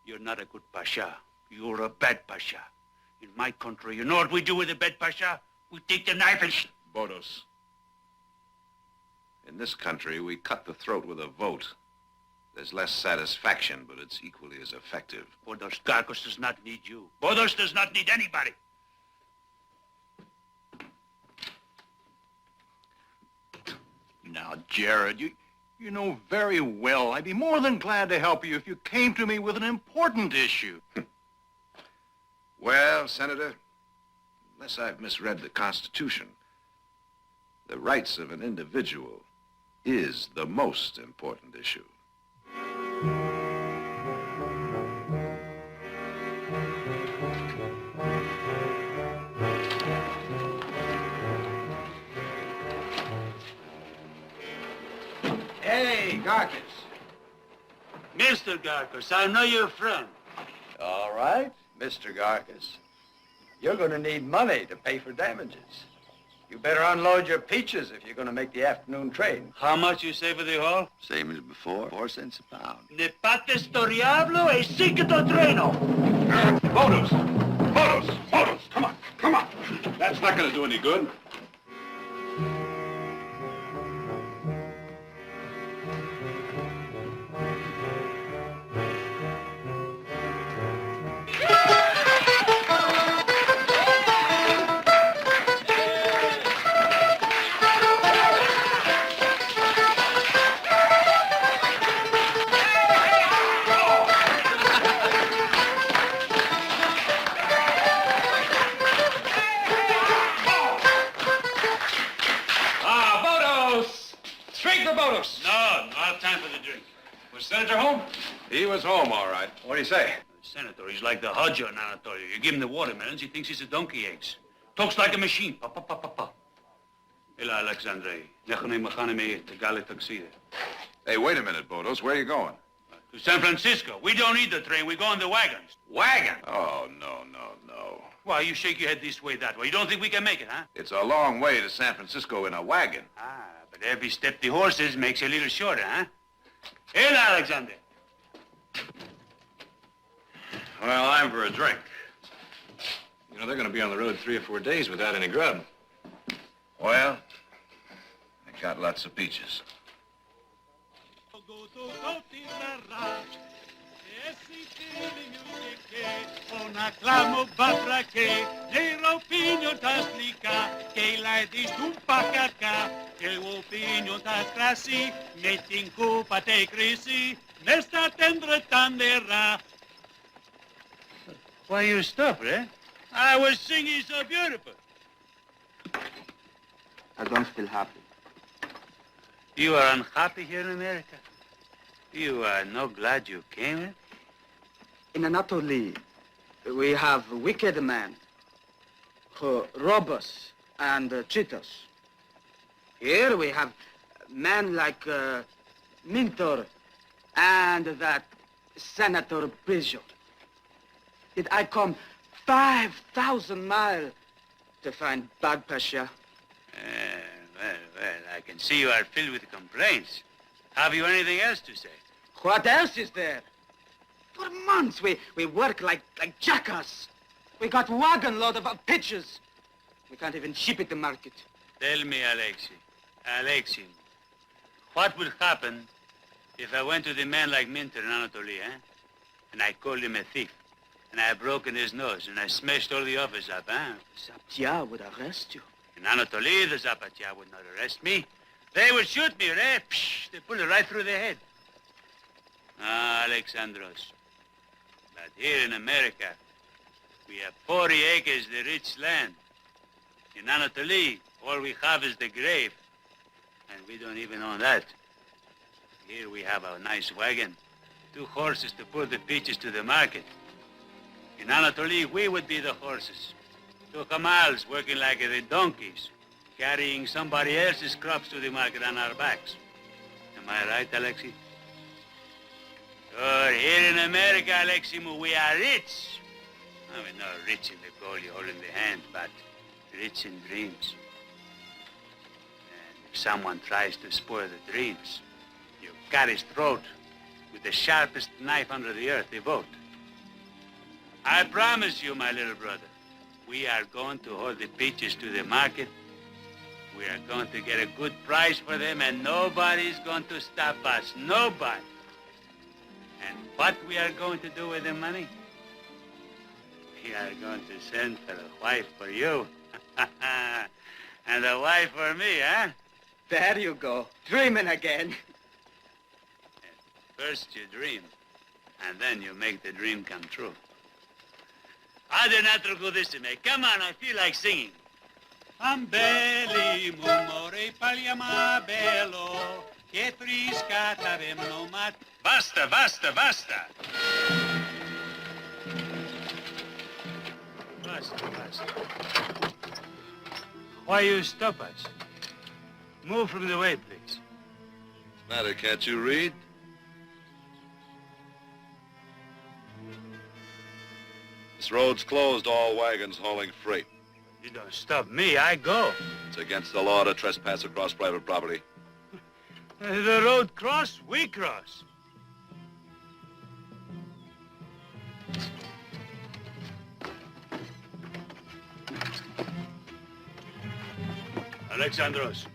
You're not a good pasha. You're a bad pasha. In my country, you know what we do with a bad pasha? We take the knife and... Bodos. In this country, we cut the throat with a vote. There's less satisfaction, but it's equally as effective. Bodos Garcos does not need you. Bodos does not need anybody. Now, Jared, you know very well I'd be more than glad to help you if you came to me with an important issue. Well, Senator, unless I've misread the Constitution, the rights of an individual is the most important issue. Hey, Garcus. Mr. Garcos, I know your friend. All right, Mr. Garcus. You're going to need money to pay for damages. You better unload your peaches if you're going to make the afternoon train. How much you say for the haul? Same as before, 4 cents a pound. Ne pates toriablo e sicito treno. Bodos! Bodos! Bodos! Come on! That's not going to do any good. Senator home? He was home, all right. What do you say? Senator, he's like the Hodja in Anatolia. You give him the watermelons, he thinks he's a donkey eggs. Talks like a machine. Pa, pa, pa, pa, pa. Ela, Alexandre. Nechane machane me te gale taxide. Hey, wait a minute, Bodos. Where are you going? To San Francisco. We don't need the train. We go on the wagons. Wagon? Oh, no. Why, you shake your head this way, that way. You don't think we can make it, huh? It's a long way to San Francisco in a wagon. Ah, but every step the horses makes a little shorter, huh? Ela, Alexander. Well, I'm for a drink. You know, they're going to be on the road 3 or 4 days without any grub. Well, I got lots of peaches. Ona klamo batrake, ne opinio taslika, che la distum pakaka, che opinio taskrasi, metin kupa te krisi, nesta tendre tandera. Why you stop, eh? I was singing so beautiful. I don't feel happy. You are unhappy here in America? You are not glad you came, eh? In Anatolia, we have wicked men who rob us and cheat us. Here we have men like Mintor and that Senator Peugeot. Did I come 5,000 miles to find Bad Pasha? Well, I can see you are filled with complaints. Have you anything else to say? What else is there? For months we work like jackass. We got wagon load of pitches. We can't even ship it to market. Tell me, Alexei, what would happen if I went to the man like Minter in Anatolia, eh? And I called him a thief, And I broken his nose, and I smashed all the office up, huh? Zaptia would arrest you. In Anatoly, the Zapatia would not arrest me. They would shoot me, eh? Psh, they pull it right through the head. Ah, Alexandros. But here in America, we have 40 acres of rich land. In Anatoly, all we have is the grave. And we don't even own that. Here we have a nice wagon, 2 horses to pull the peaches to the market. In Anatoly, we would be the horses. 2 camels working like the donkeys, carrying somebody else's crops to the market on our backs. Am I right, Alexei? Oh, here in America, Aleximu, we are rich. I mean, not rich in the gold you hold in the hand, but rich in dreams. And if someone tries to spoil the dreams, you cut his throat with the sharpest knife under the earth, the vote. I promise you, my little brother, we are going to hold the peaches to the market. We are going to get a good price for them, and nobody's going to stop us. Nobody. And what we are going to do with the money? We are going to send for a wife for you. And a wife for me, huh? There you go. Dreaming again. First you dream, and then you make the dream come true. Adenatrucudissime. Come on, I feel like singing. Ambeli mumore pagliama bello, che friscata vemno mat. Basta, basta, basta. Basta, basta. Why you stop us? Move from the way, please. Matter, can't you read? This road's closed, all wagons hauling freight. You don't stop me, I go. It's against the law to trespass across private property. The road cross, we cross. Alexandros,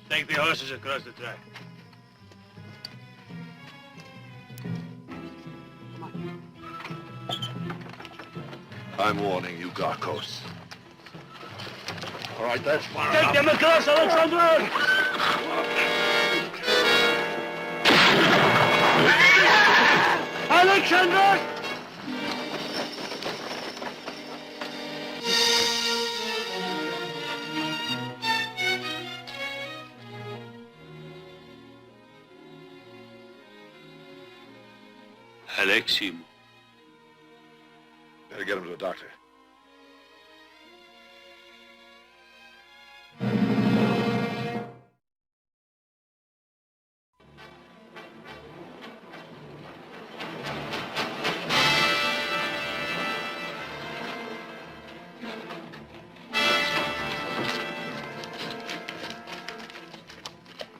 take the horses across the track. I'm warning you, Garkos. All right, that's far Take them across, Alexandros! Alexandros! Aleximo. Better get him to a doctor.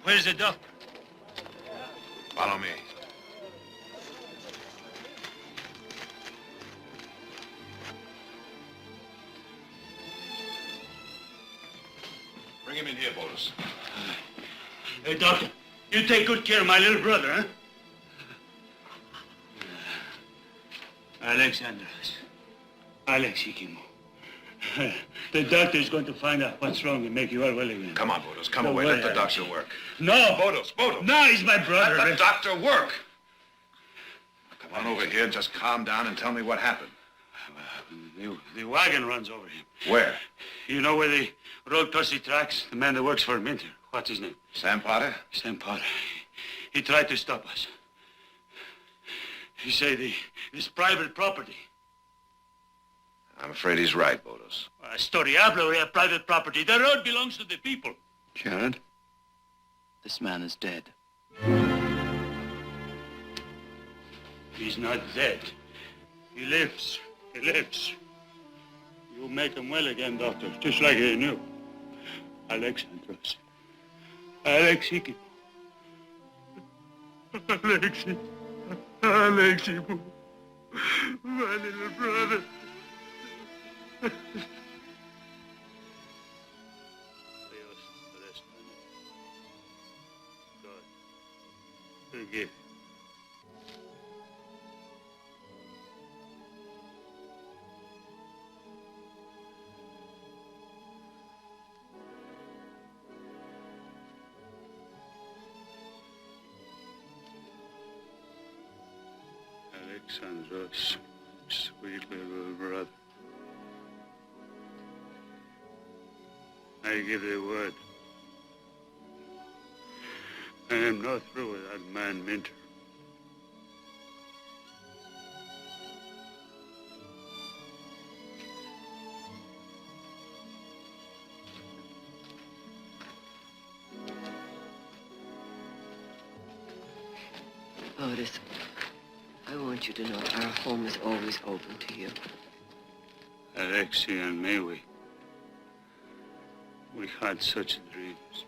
Where's the doctor? Follow me. Bring him in here, Bolus. Hey, doctor, you take good care of my little brother, huh? Alexandros. Alexikimo. The doctor is going to find out what's wrong and make you all well again. Come on, Bodos, come Don't away. worry, Let the Alex. doctor work. No! Bodos. No, he's my brother. Let the doctor work. Come on over here, just calm down and tell me what happened. The wagon runs over him. Where? You know where the road crosses the tracks? The man that works for Minter. What's his name? Sam Potter? Sam Potter. He tried to stop us. He said this private property. I'm afraid he's right, Bodos. Storiablo, we have private property. The road belongs to the people. Jared, this man is dead. He's not dead. He lives. He lives. You make him well again, doctor, just like he knew. Alexandros. Alexi. Alexi. Alexi. My little brother. God, forgive. Alexandros, sweet little brother. I give the word. I am not through with that man, Minter. Otis, I want you to know our home is always open to you. Alexei and me, we had such dreams.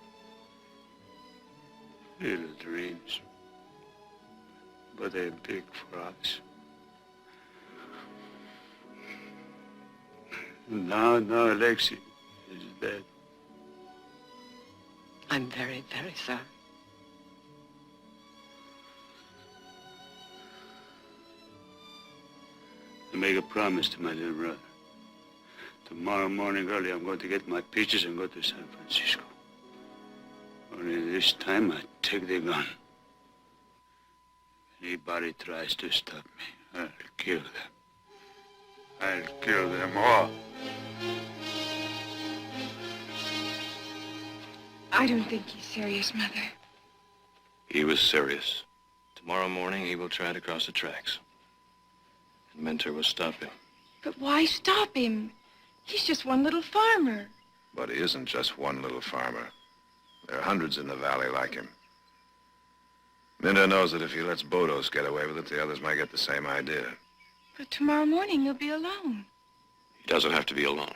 Little dreams. But they're big for us. Now Alexei is dead. I'm very, very sorry. I make a promise to my little brother. Tomorrow morning early, I'm going to get my peaches and go to San Francisco. Only this time, I take the gun. If anybody tries to stop me, I'll kill them. I'll kill them all. I don't think he's serious, Mother. He was serious. Tomorrow morning, he will try to cross the tracks. And Minter will stop him. But why stop him? He's just one little farmer. But he isn't just one little farmer. There are hundreds in the valley like him. Minter knows that if he lets Bodos get away with it, the others might get the same idea. But tomorrow morning you'll be alone. He doesn't have to be alone.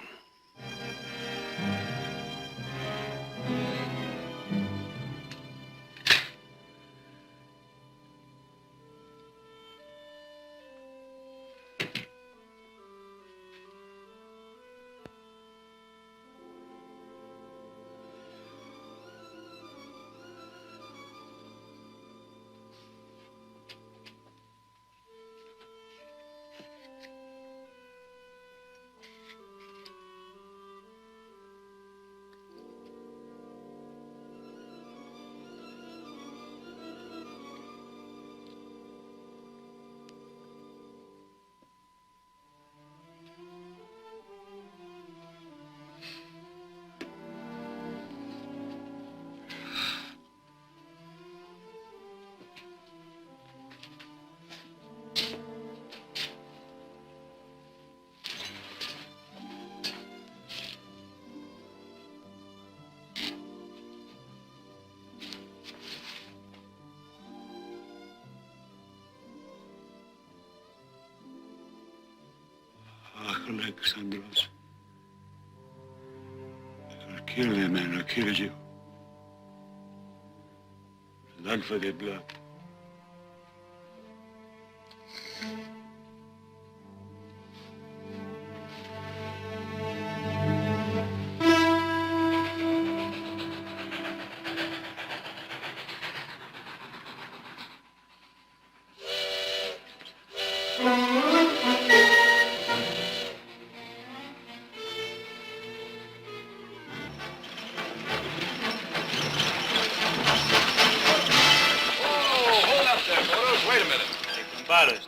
Alexandros. I'll kill them and I'll kill you. Not for the blood.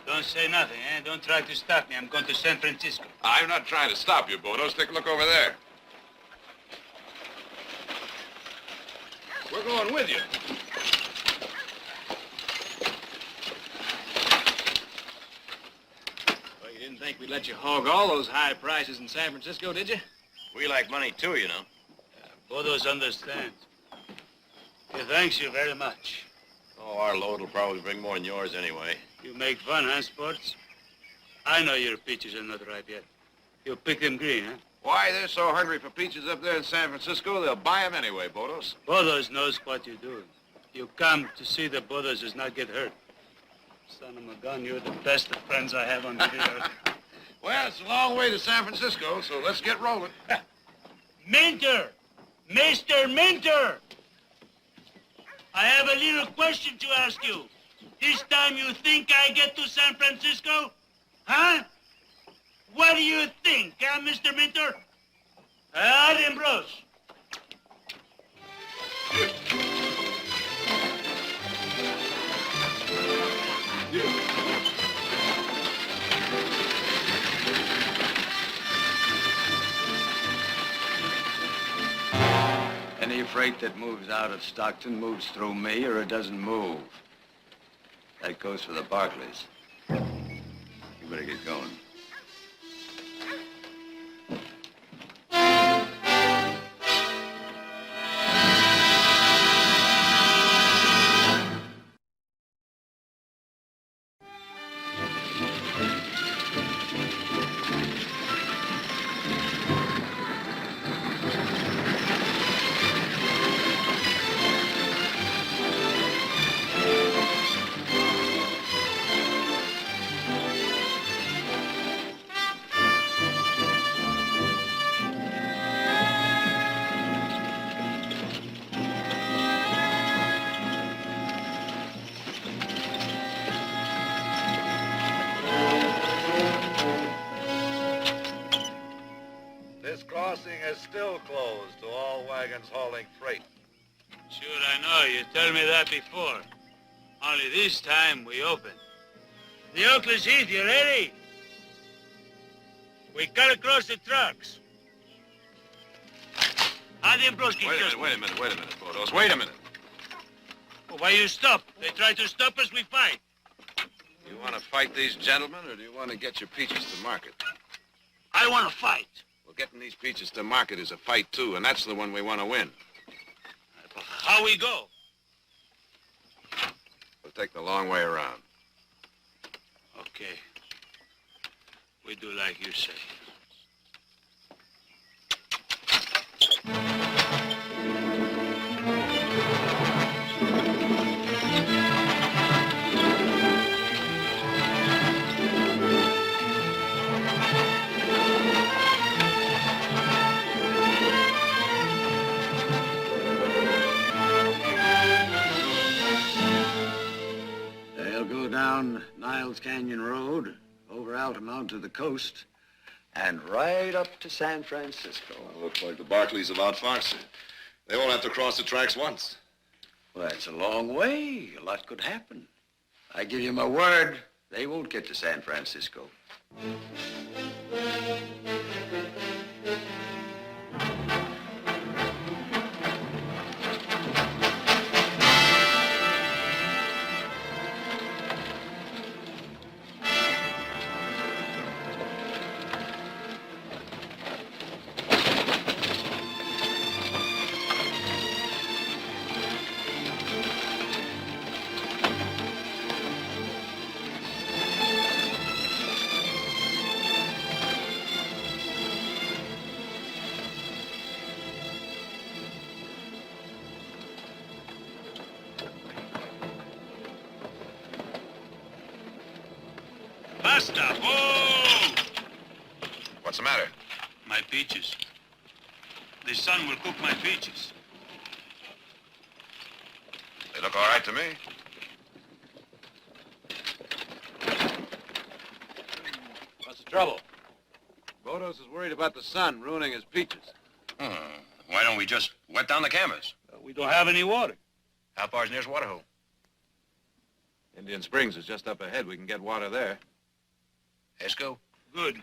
Don't say nothing, eh? Don't try to stop me. I'm going to San Francisco. I'm not trying to stop you, Bodos. Take a look over there. We're going with you. Well, you didn't think we'd let you hog all those high prices in San Francisco, did you? We like money, too, you know. Bodos understands. He thanks you very much. Oh, our load will probably bring more than yours anyway. You make fun, huh, Sports? I know your peaches are not ripe yet. You pick them green, huh? Why, they're so hungry for peaches up there in San Francisco, they'll buy them anyway, Bodos. Bodos knows what you do. You come to see that Bodos does not get hurt. Son of a gun, you're the best of friends I have on the earth. Well, it's a long way to San Francisco, so let's get rolling. Minter! Mr. Minter! I have a little question to ask you. This time you think I get to San Francisco? Huh? What do you think, huh, Mr. Minter? Ambrose. Any freight that moves out of Stockton moves through me or it doesn't move. That goes for the Barclays. You better get going. This crossing is still closed to all wagons hauling freight. Sure, I know. You told me that before. Only this time we open. The Oakland's Heath, you ready? We cut across the trucks. Wait a minute, Bodos. Wait a minute. Well, why you stop? They try to stop us, we fight. You want to fight these gentlemen, or do you want to get your peaches to market? I want to fight. Well, getting these peaches to market is a fight, too, and that's the one we want to win. How we go? We'll take the long way around. Okay. We do like you say. They'll go down Niles Canyon Road, over Altamont to the coast, and right up to San Francisco. Well, looks like the Barclays have outfoxed it. They won't have to cross the tracks once. Well, that's a long way. A lot could happen. I give you my word, they won't get to San Francisco. Basta! Whoa! What's the matter? My peaches. The sun will cook my peaches. They look all right to me. What's the trouble? Bodos is worried about the sun ruining his peaches. Why don't we just wet down the canvas? We don't have any water. How far's nearest water hole? Indian Springs is just up ahead. We can get water there. Esco? Good.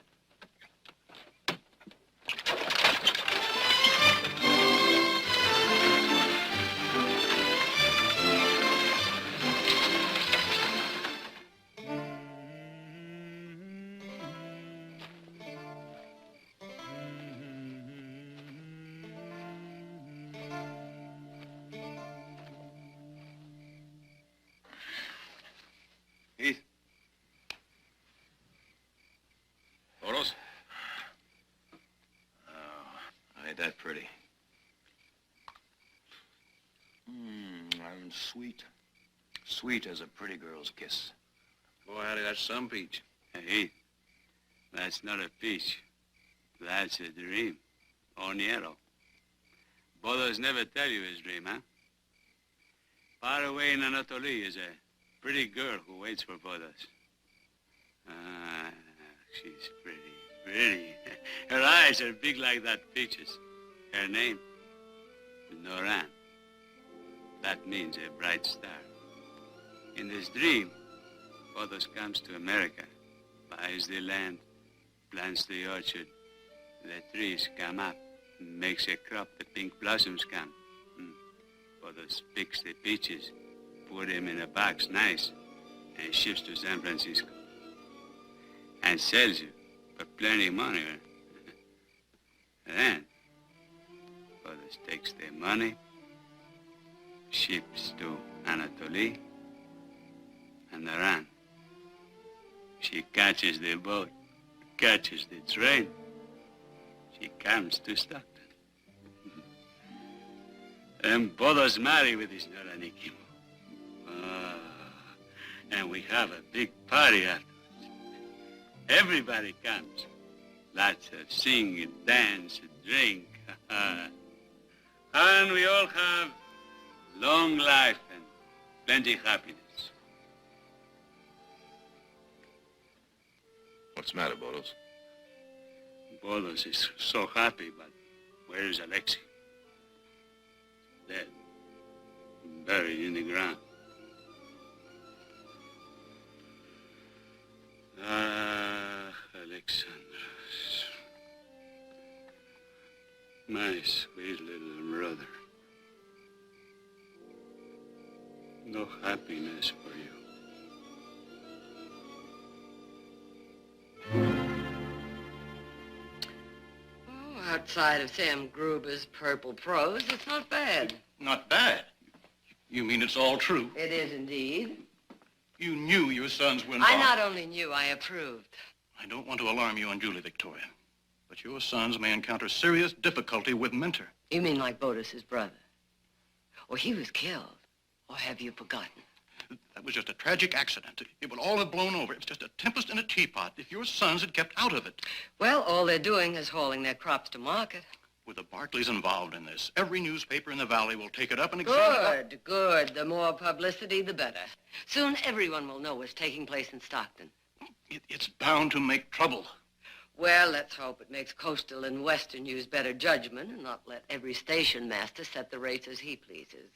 Heath. Bodos? Oh, ain't that pretty? I'm sweet. Sweet as a pretty girl's kiss. Boy, Hattie, that's some peach. Hey, that's not a peach. That's a dream. Oniero. Bodos never tell you his dream, huh? Far away in Anatolia is a pretty girl who waits for Bodos. Ah, she's pretty. Her eyes are big like that peaches. Her name, Noran. That means a bright star. In this dream, Bodos comes to America, buys the land, plants the orchard. The trees come up, makes a crop, the pink blossoms come. Bodos picks the peaches, put them in a box nice, and ships to San Francisco. And sells you for plenty of money. Then, Bodos takes their money, ships to Anatoly, and Iran. She catches the boat, catches the train. She comes to Stockton. And Bodos marry with his Noranikimo. And we have a big party afterwards. Everybody comes. Lots of sing and dance and drink. And we all have long life and plenty happiness. What's the matter, Bodos? Bodos is so happy, but where's Alexei? Dead. Buried in the ground. Ah, Alexandros. My sweet little brother. No happiness for you. Oh, outside of Sam Gruber's purple prose, it's not bad. Not bad. You mean it's all true? It is indeed. You knew your sons were I involved. not only knew, I approved. I don't want to alarm you unduly, Victoria, but your sons may encounter serious difficulty with Minter. You mean like Bodis's brother? Or he was killed. Or have you forgotten? That was just a tragic accident. It would all have blown over. It was just a tempest in a teapot if your sons had kept out of it. Well, all they're doing is hauling their crops to market. With the Barclays involved in this, every newspaper in the valley will take it up and examine it. Good, good. The more publicity, the better. Soon everyone will know what's taking place in Stockton. It's bound to make trouble. Well, let's hope it makes Coastal and Western use better judgment and not let every station master set the rates as he pleases.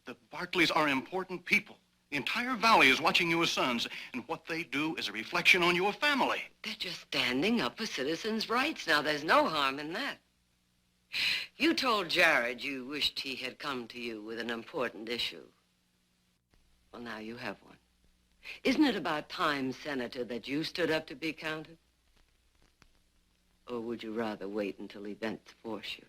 The Barclays are important people. The entire valley is watching your sons, and what they do is a reflection on your family. They're just standing up for citizens' rights. Now, there's no harm in that. You told Jared you wished he had come to you with an important issue. Well, now you have one. Isn't it about time, Senator, that you stood up to be counted? Or would you rather wait until he bent to force you?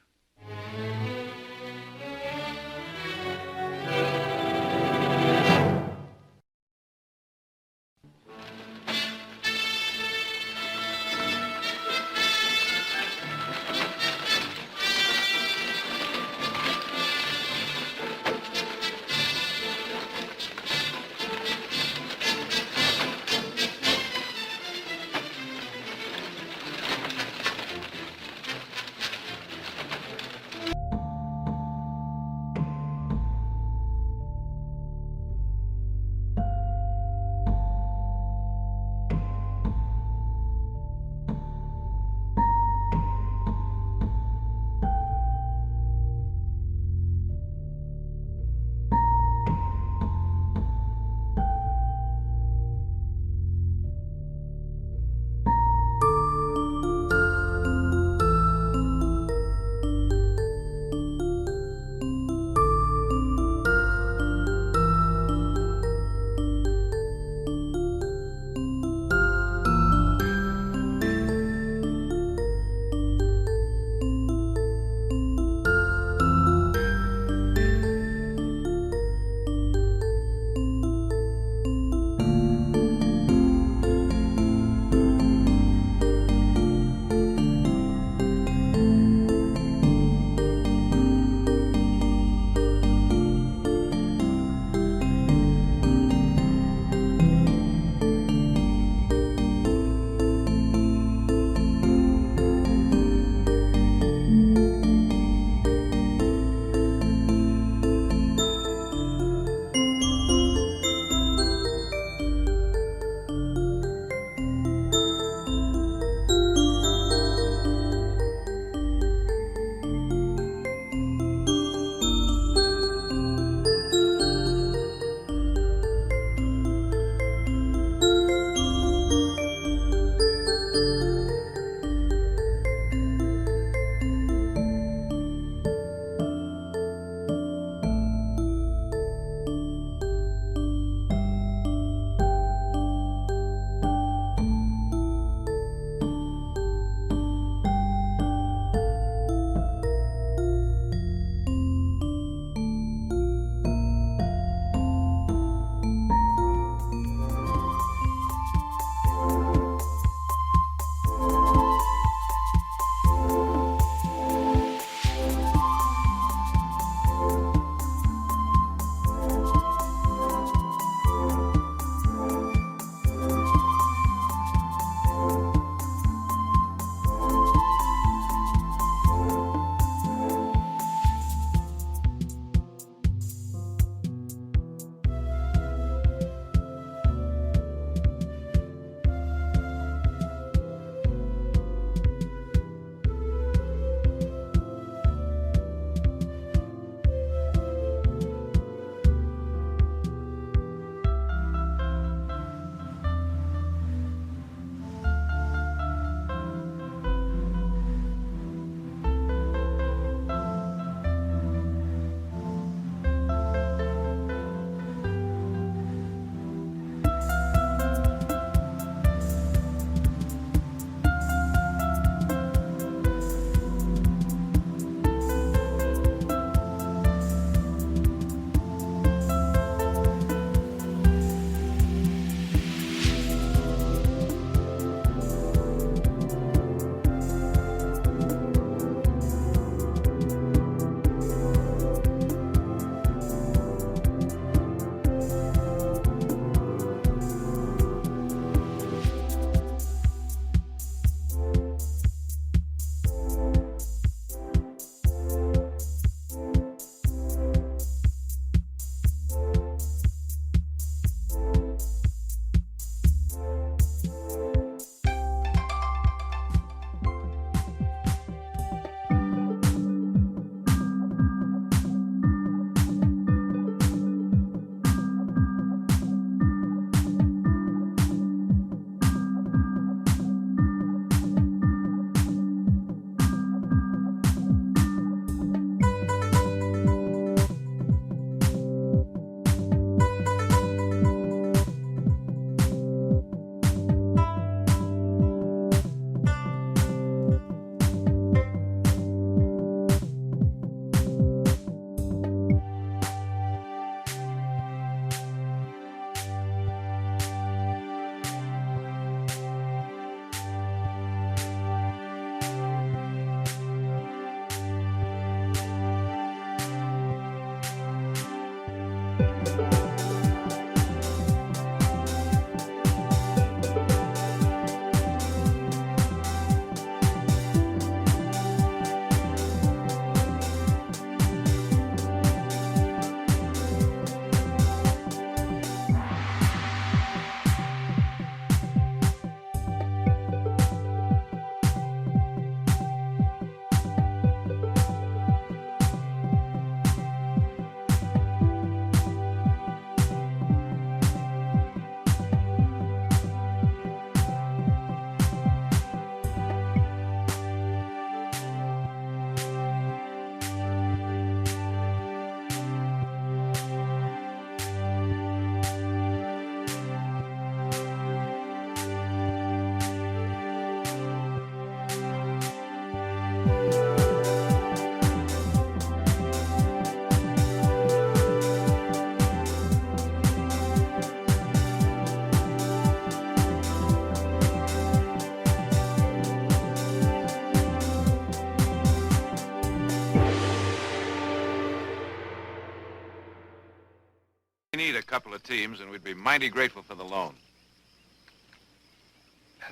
We need a couple of teams, and we'd be mighty grateful for the loan.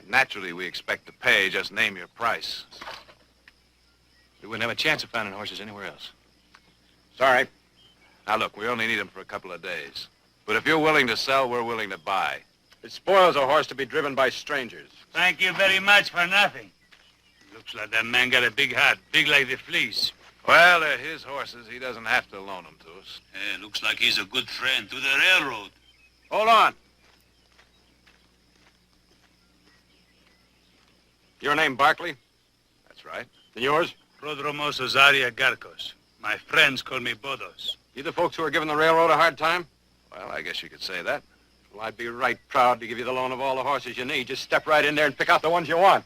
Naturally, we expect to pay. Just name your price. We wouldn't have a chance of finding horses anywhere else. Sorry. Now, look, we only need them for a couple of days. But if you're willing to sell, we're willing to buy. It spoils a horse to be driven by strangers. Thank you very much for nothing. Looks like that man got a big heart, big like the fleece. Well, they're his horses. He doesn't have to loan them to us. Looks like he's a good friend to the railroad. Hold on. Your name, Barkley? That's right. And yours? Prodromos Ozaria Garcos. My friends call me Bodos. You the folks who are giving the railroad a hard time? Well, I guess you could say that. Well, I'd be right proud to give you the loan of all the horses you need. Just step right in there and pick out the ones you want.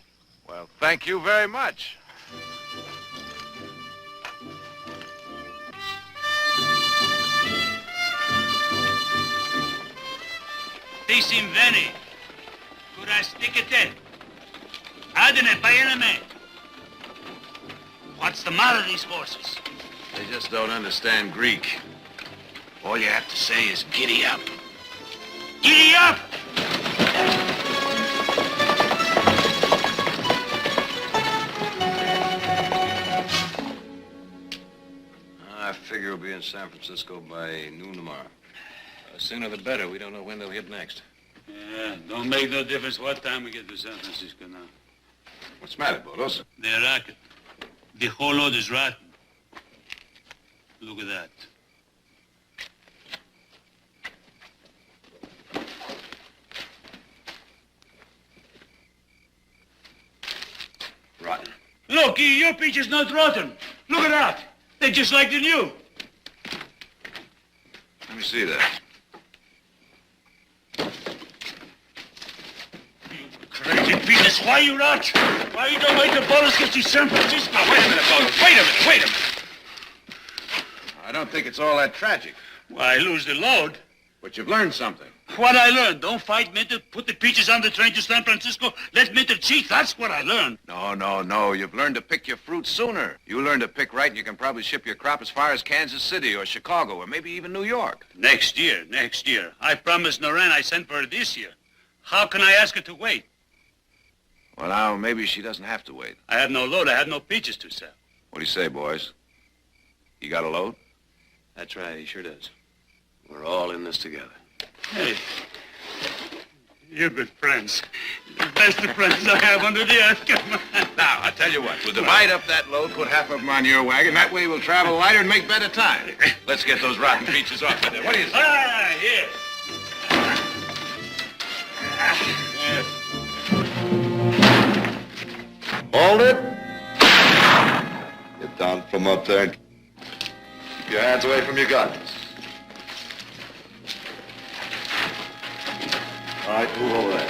Well, thank you very much. Pisim veni. Kuras tikete. Adene payename. What's the matter with these horses? They just don't understand Greek. All you have to say is giddy up. Giddy up! I figure we'll be in San Francisco by noon tomorrow. Sooner the better. We don't know when they'll hit next. Yeah, don't make no difference what time we get to San Francisco now. What's the matter, Bodos? They're racket. The whole load is rotten. Look at that. Rotten. Look, your peach is not rotten. Look at that. They're just like the new. Let me see that. Crazy peaches, why you not? Why you don't wait the bonus get to San Francisco? Now, wait a minute, Bodos. Wait a minute. I don't think it's all that tragic. Why, I lose the load. But you've learned something. What I learned, don't fight Minter, put the peaches on the train to San Francisco, let Minter cheat, that's what I learned. No. You've learned to pick your fruit sooner. You learn to pick right, and you can probably ship your crop as far as Kansas City or Chicago or maybe even New York. Next year. I promised Noran I sent for her this year. How can I ask her to wait? Well, now, maybe she doesn't have to wait. I have no load, I have no peaches to sell. What do you say, boys? You got a load? That's right, he sure does. We're all in this together. Hey, you're good friends. The best of friends I have under the earth. Come on. Now, I'll tell you what. We'll divide up that load, put half of them on your wagon. That way we'll travel lighter and make better time. Let's get those rotten peaches off of there. What do you say? Here. Hold it. Get down from up there and keep your hands away from your guns. All right, move over there.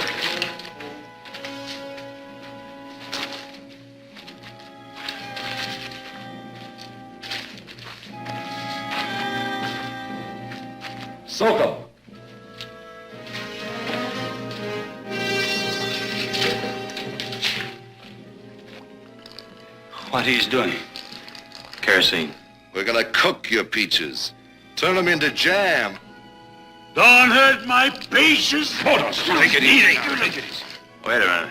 Soak 'em. What he's doing? Kerosene. We're gonna cook your peaches. Turn them into jam. Don't hurt my peaches. Take it easy. Take it easy. Wait a minute.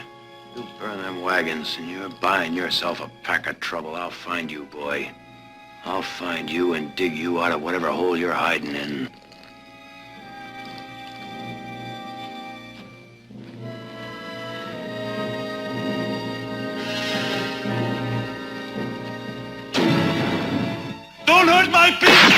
You burn them wagons and you're buying yourself a pack of trouble. I'll find you, boy. I'll find you and dig you out of whatever hole you're hiding in. Don't hurt my peaches.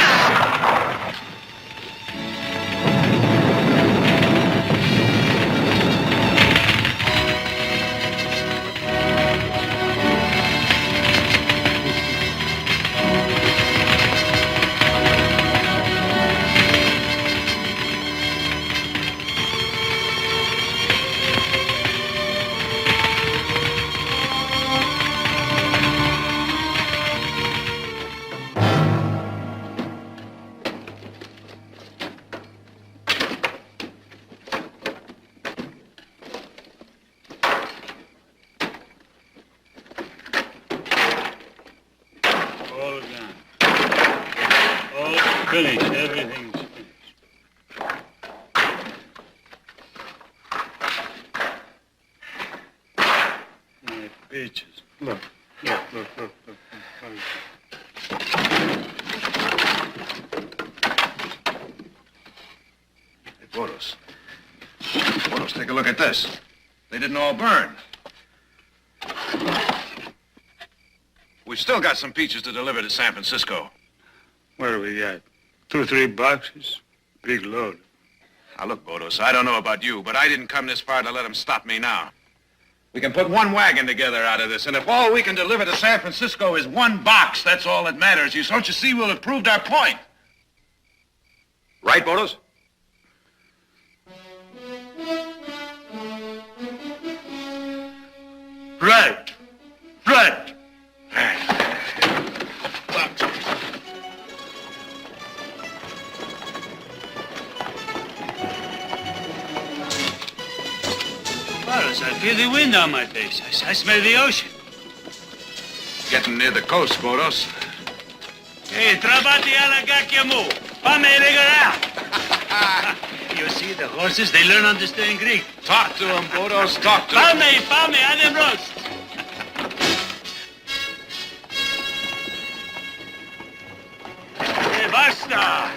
All gone. All finished. Everything's finished. Take a look at this. They didn't all burn. We've still got some peaches to deliver to San Francisco. What do we got? 2 or 3 boxes? Big load. Now, look, Bodos, I don't know about you, but I didn't come this far to let them stop me now. We can put 1 wagon together out of this, and if all we can deliver to San Francisco is 1 box, that's all that matters. Don't you see, we'll have proved our point. Right, Bodos? Right. Right. Bodos, I feel the wind on my face. I smell the ocean. Getting near the coast, Bodos. Hey, trovati alla gacchiamo. Fammi regalare. You see, the horses, they learn to understand Greek. Talk to them, Bodos, talk to them. Fammi, Adam roast. Hey, basta.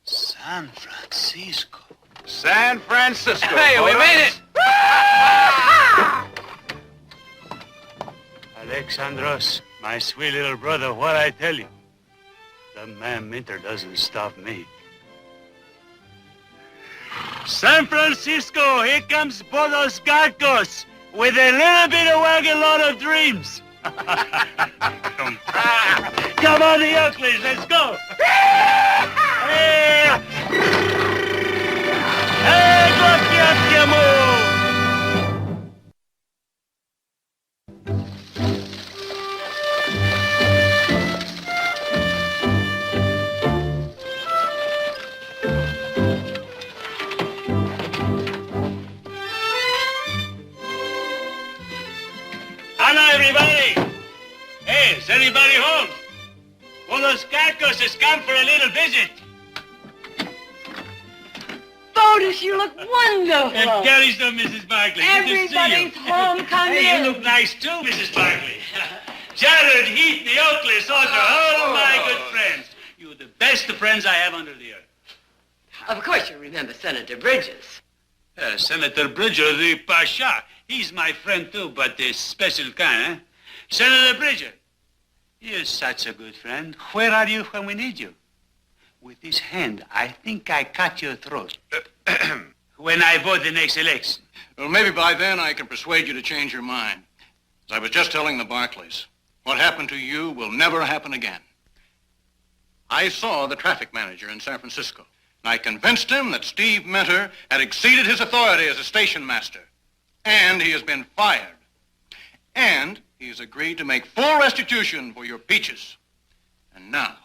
San Francisco. San Francisco. Hey, we Bodos. made it. Alexandros, my sweet little brother, what I tell you? The man Minter doesn't stop me. San Francisco, here comes Bodos Garcos with a little bit of wagon load of dreams. Come on, the Oakleys, let's go. Hey, Gocchiamo! Hello, everybody. Hey, is anybody home? Bodos Garcos has come for a little visit. Bodos, you look wonderful. And Kelly's no Mrs. Barkley. Good to see you. Everybody's home. Come Hey, in. you look nice too, Mrs. Barkley. Jared, Heath, the Oakleys, those are all my good friends. You're the best of friends I have under the earth. Of course you remember Senator Bridges. Senator Bridger, the Pasha. He's my friend too, but a special kind, eh? Senator Bridger, you're such a good friend. Where are you when we need you? With this hand, I think I cut your throat. When I vote the next election. Well, maybe by then I can persuade you to change your mind. As I was just telling the Barclays, what happened to you will never happen again. I saw the traffic manager in San Francisco, and I convinced him that Steve Minter had exceeded his authority as a station master, and he has been fired. And he has agreed to make full restitution for your peaches. And now,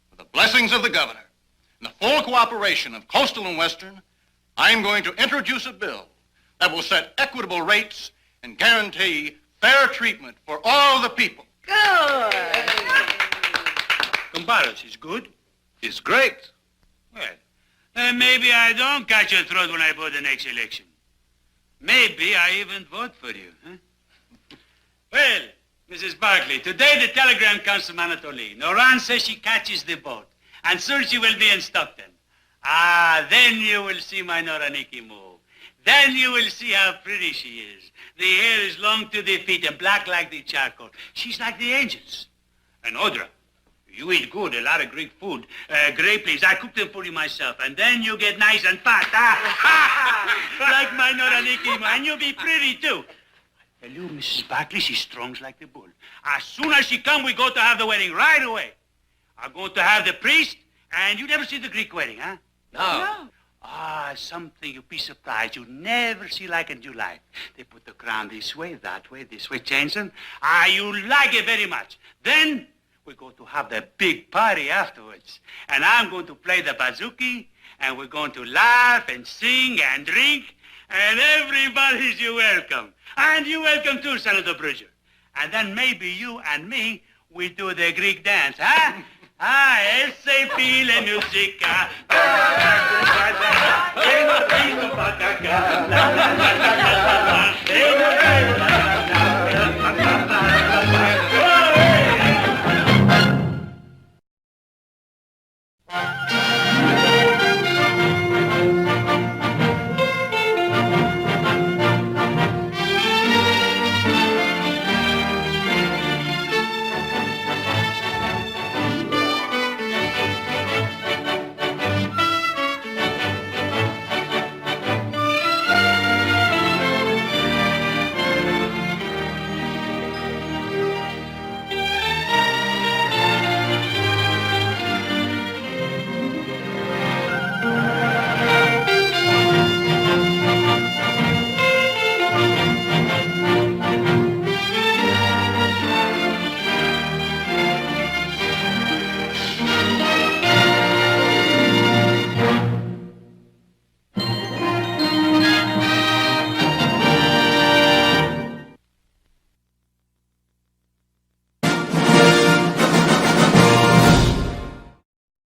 with the blessings of the governor and the full cooperation of Coastal and Western, I'm going to introduce a bill that will set equitable rates and guarantee fair treatment for all the people. Good. Compadres, is good? It's great. Well, then maybe I don't cut your throat when I vote the next election. Maybe I even vote for you, huh? Well, Mrs. Barkley, today the telegram comes from Anatoly. Noran says she catches the boat, and soon she will be in Stockton. Then you will see my Noraniki move. Then you will see how pretty she is. The hair is long to the feet and black like the charcoal. She's like the angels. And Audra, you eat good, a lot of Greek food. Grape leaves, I cook them for you myself. And then you get nice and fat. Like my Noraniki, and you'll be pretty too. I tell you, Mrs. Barkley, she's strong like the bull. As soon as she come, we go to have the wedding right away. I'm going to have the priest, and you never see the Greek wedding, huh? No. Something you'll be surprised. You never see like in your life. They put the crown this way, change them. You like it very much. Then we're going to have the big party afterwards. And I'm going to play the bouzouki, and we're going to laugh and sing and drink, and everybody's welcome. And you're welcome too, Senator Bridger. And then maybe you and me, we do the Greek dance, huh? S.A.P. la musica.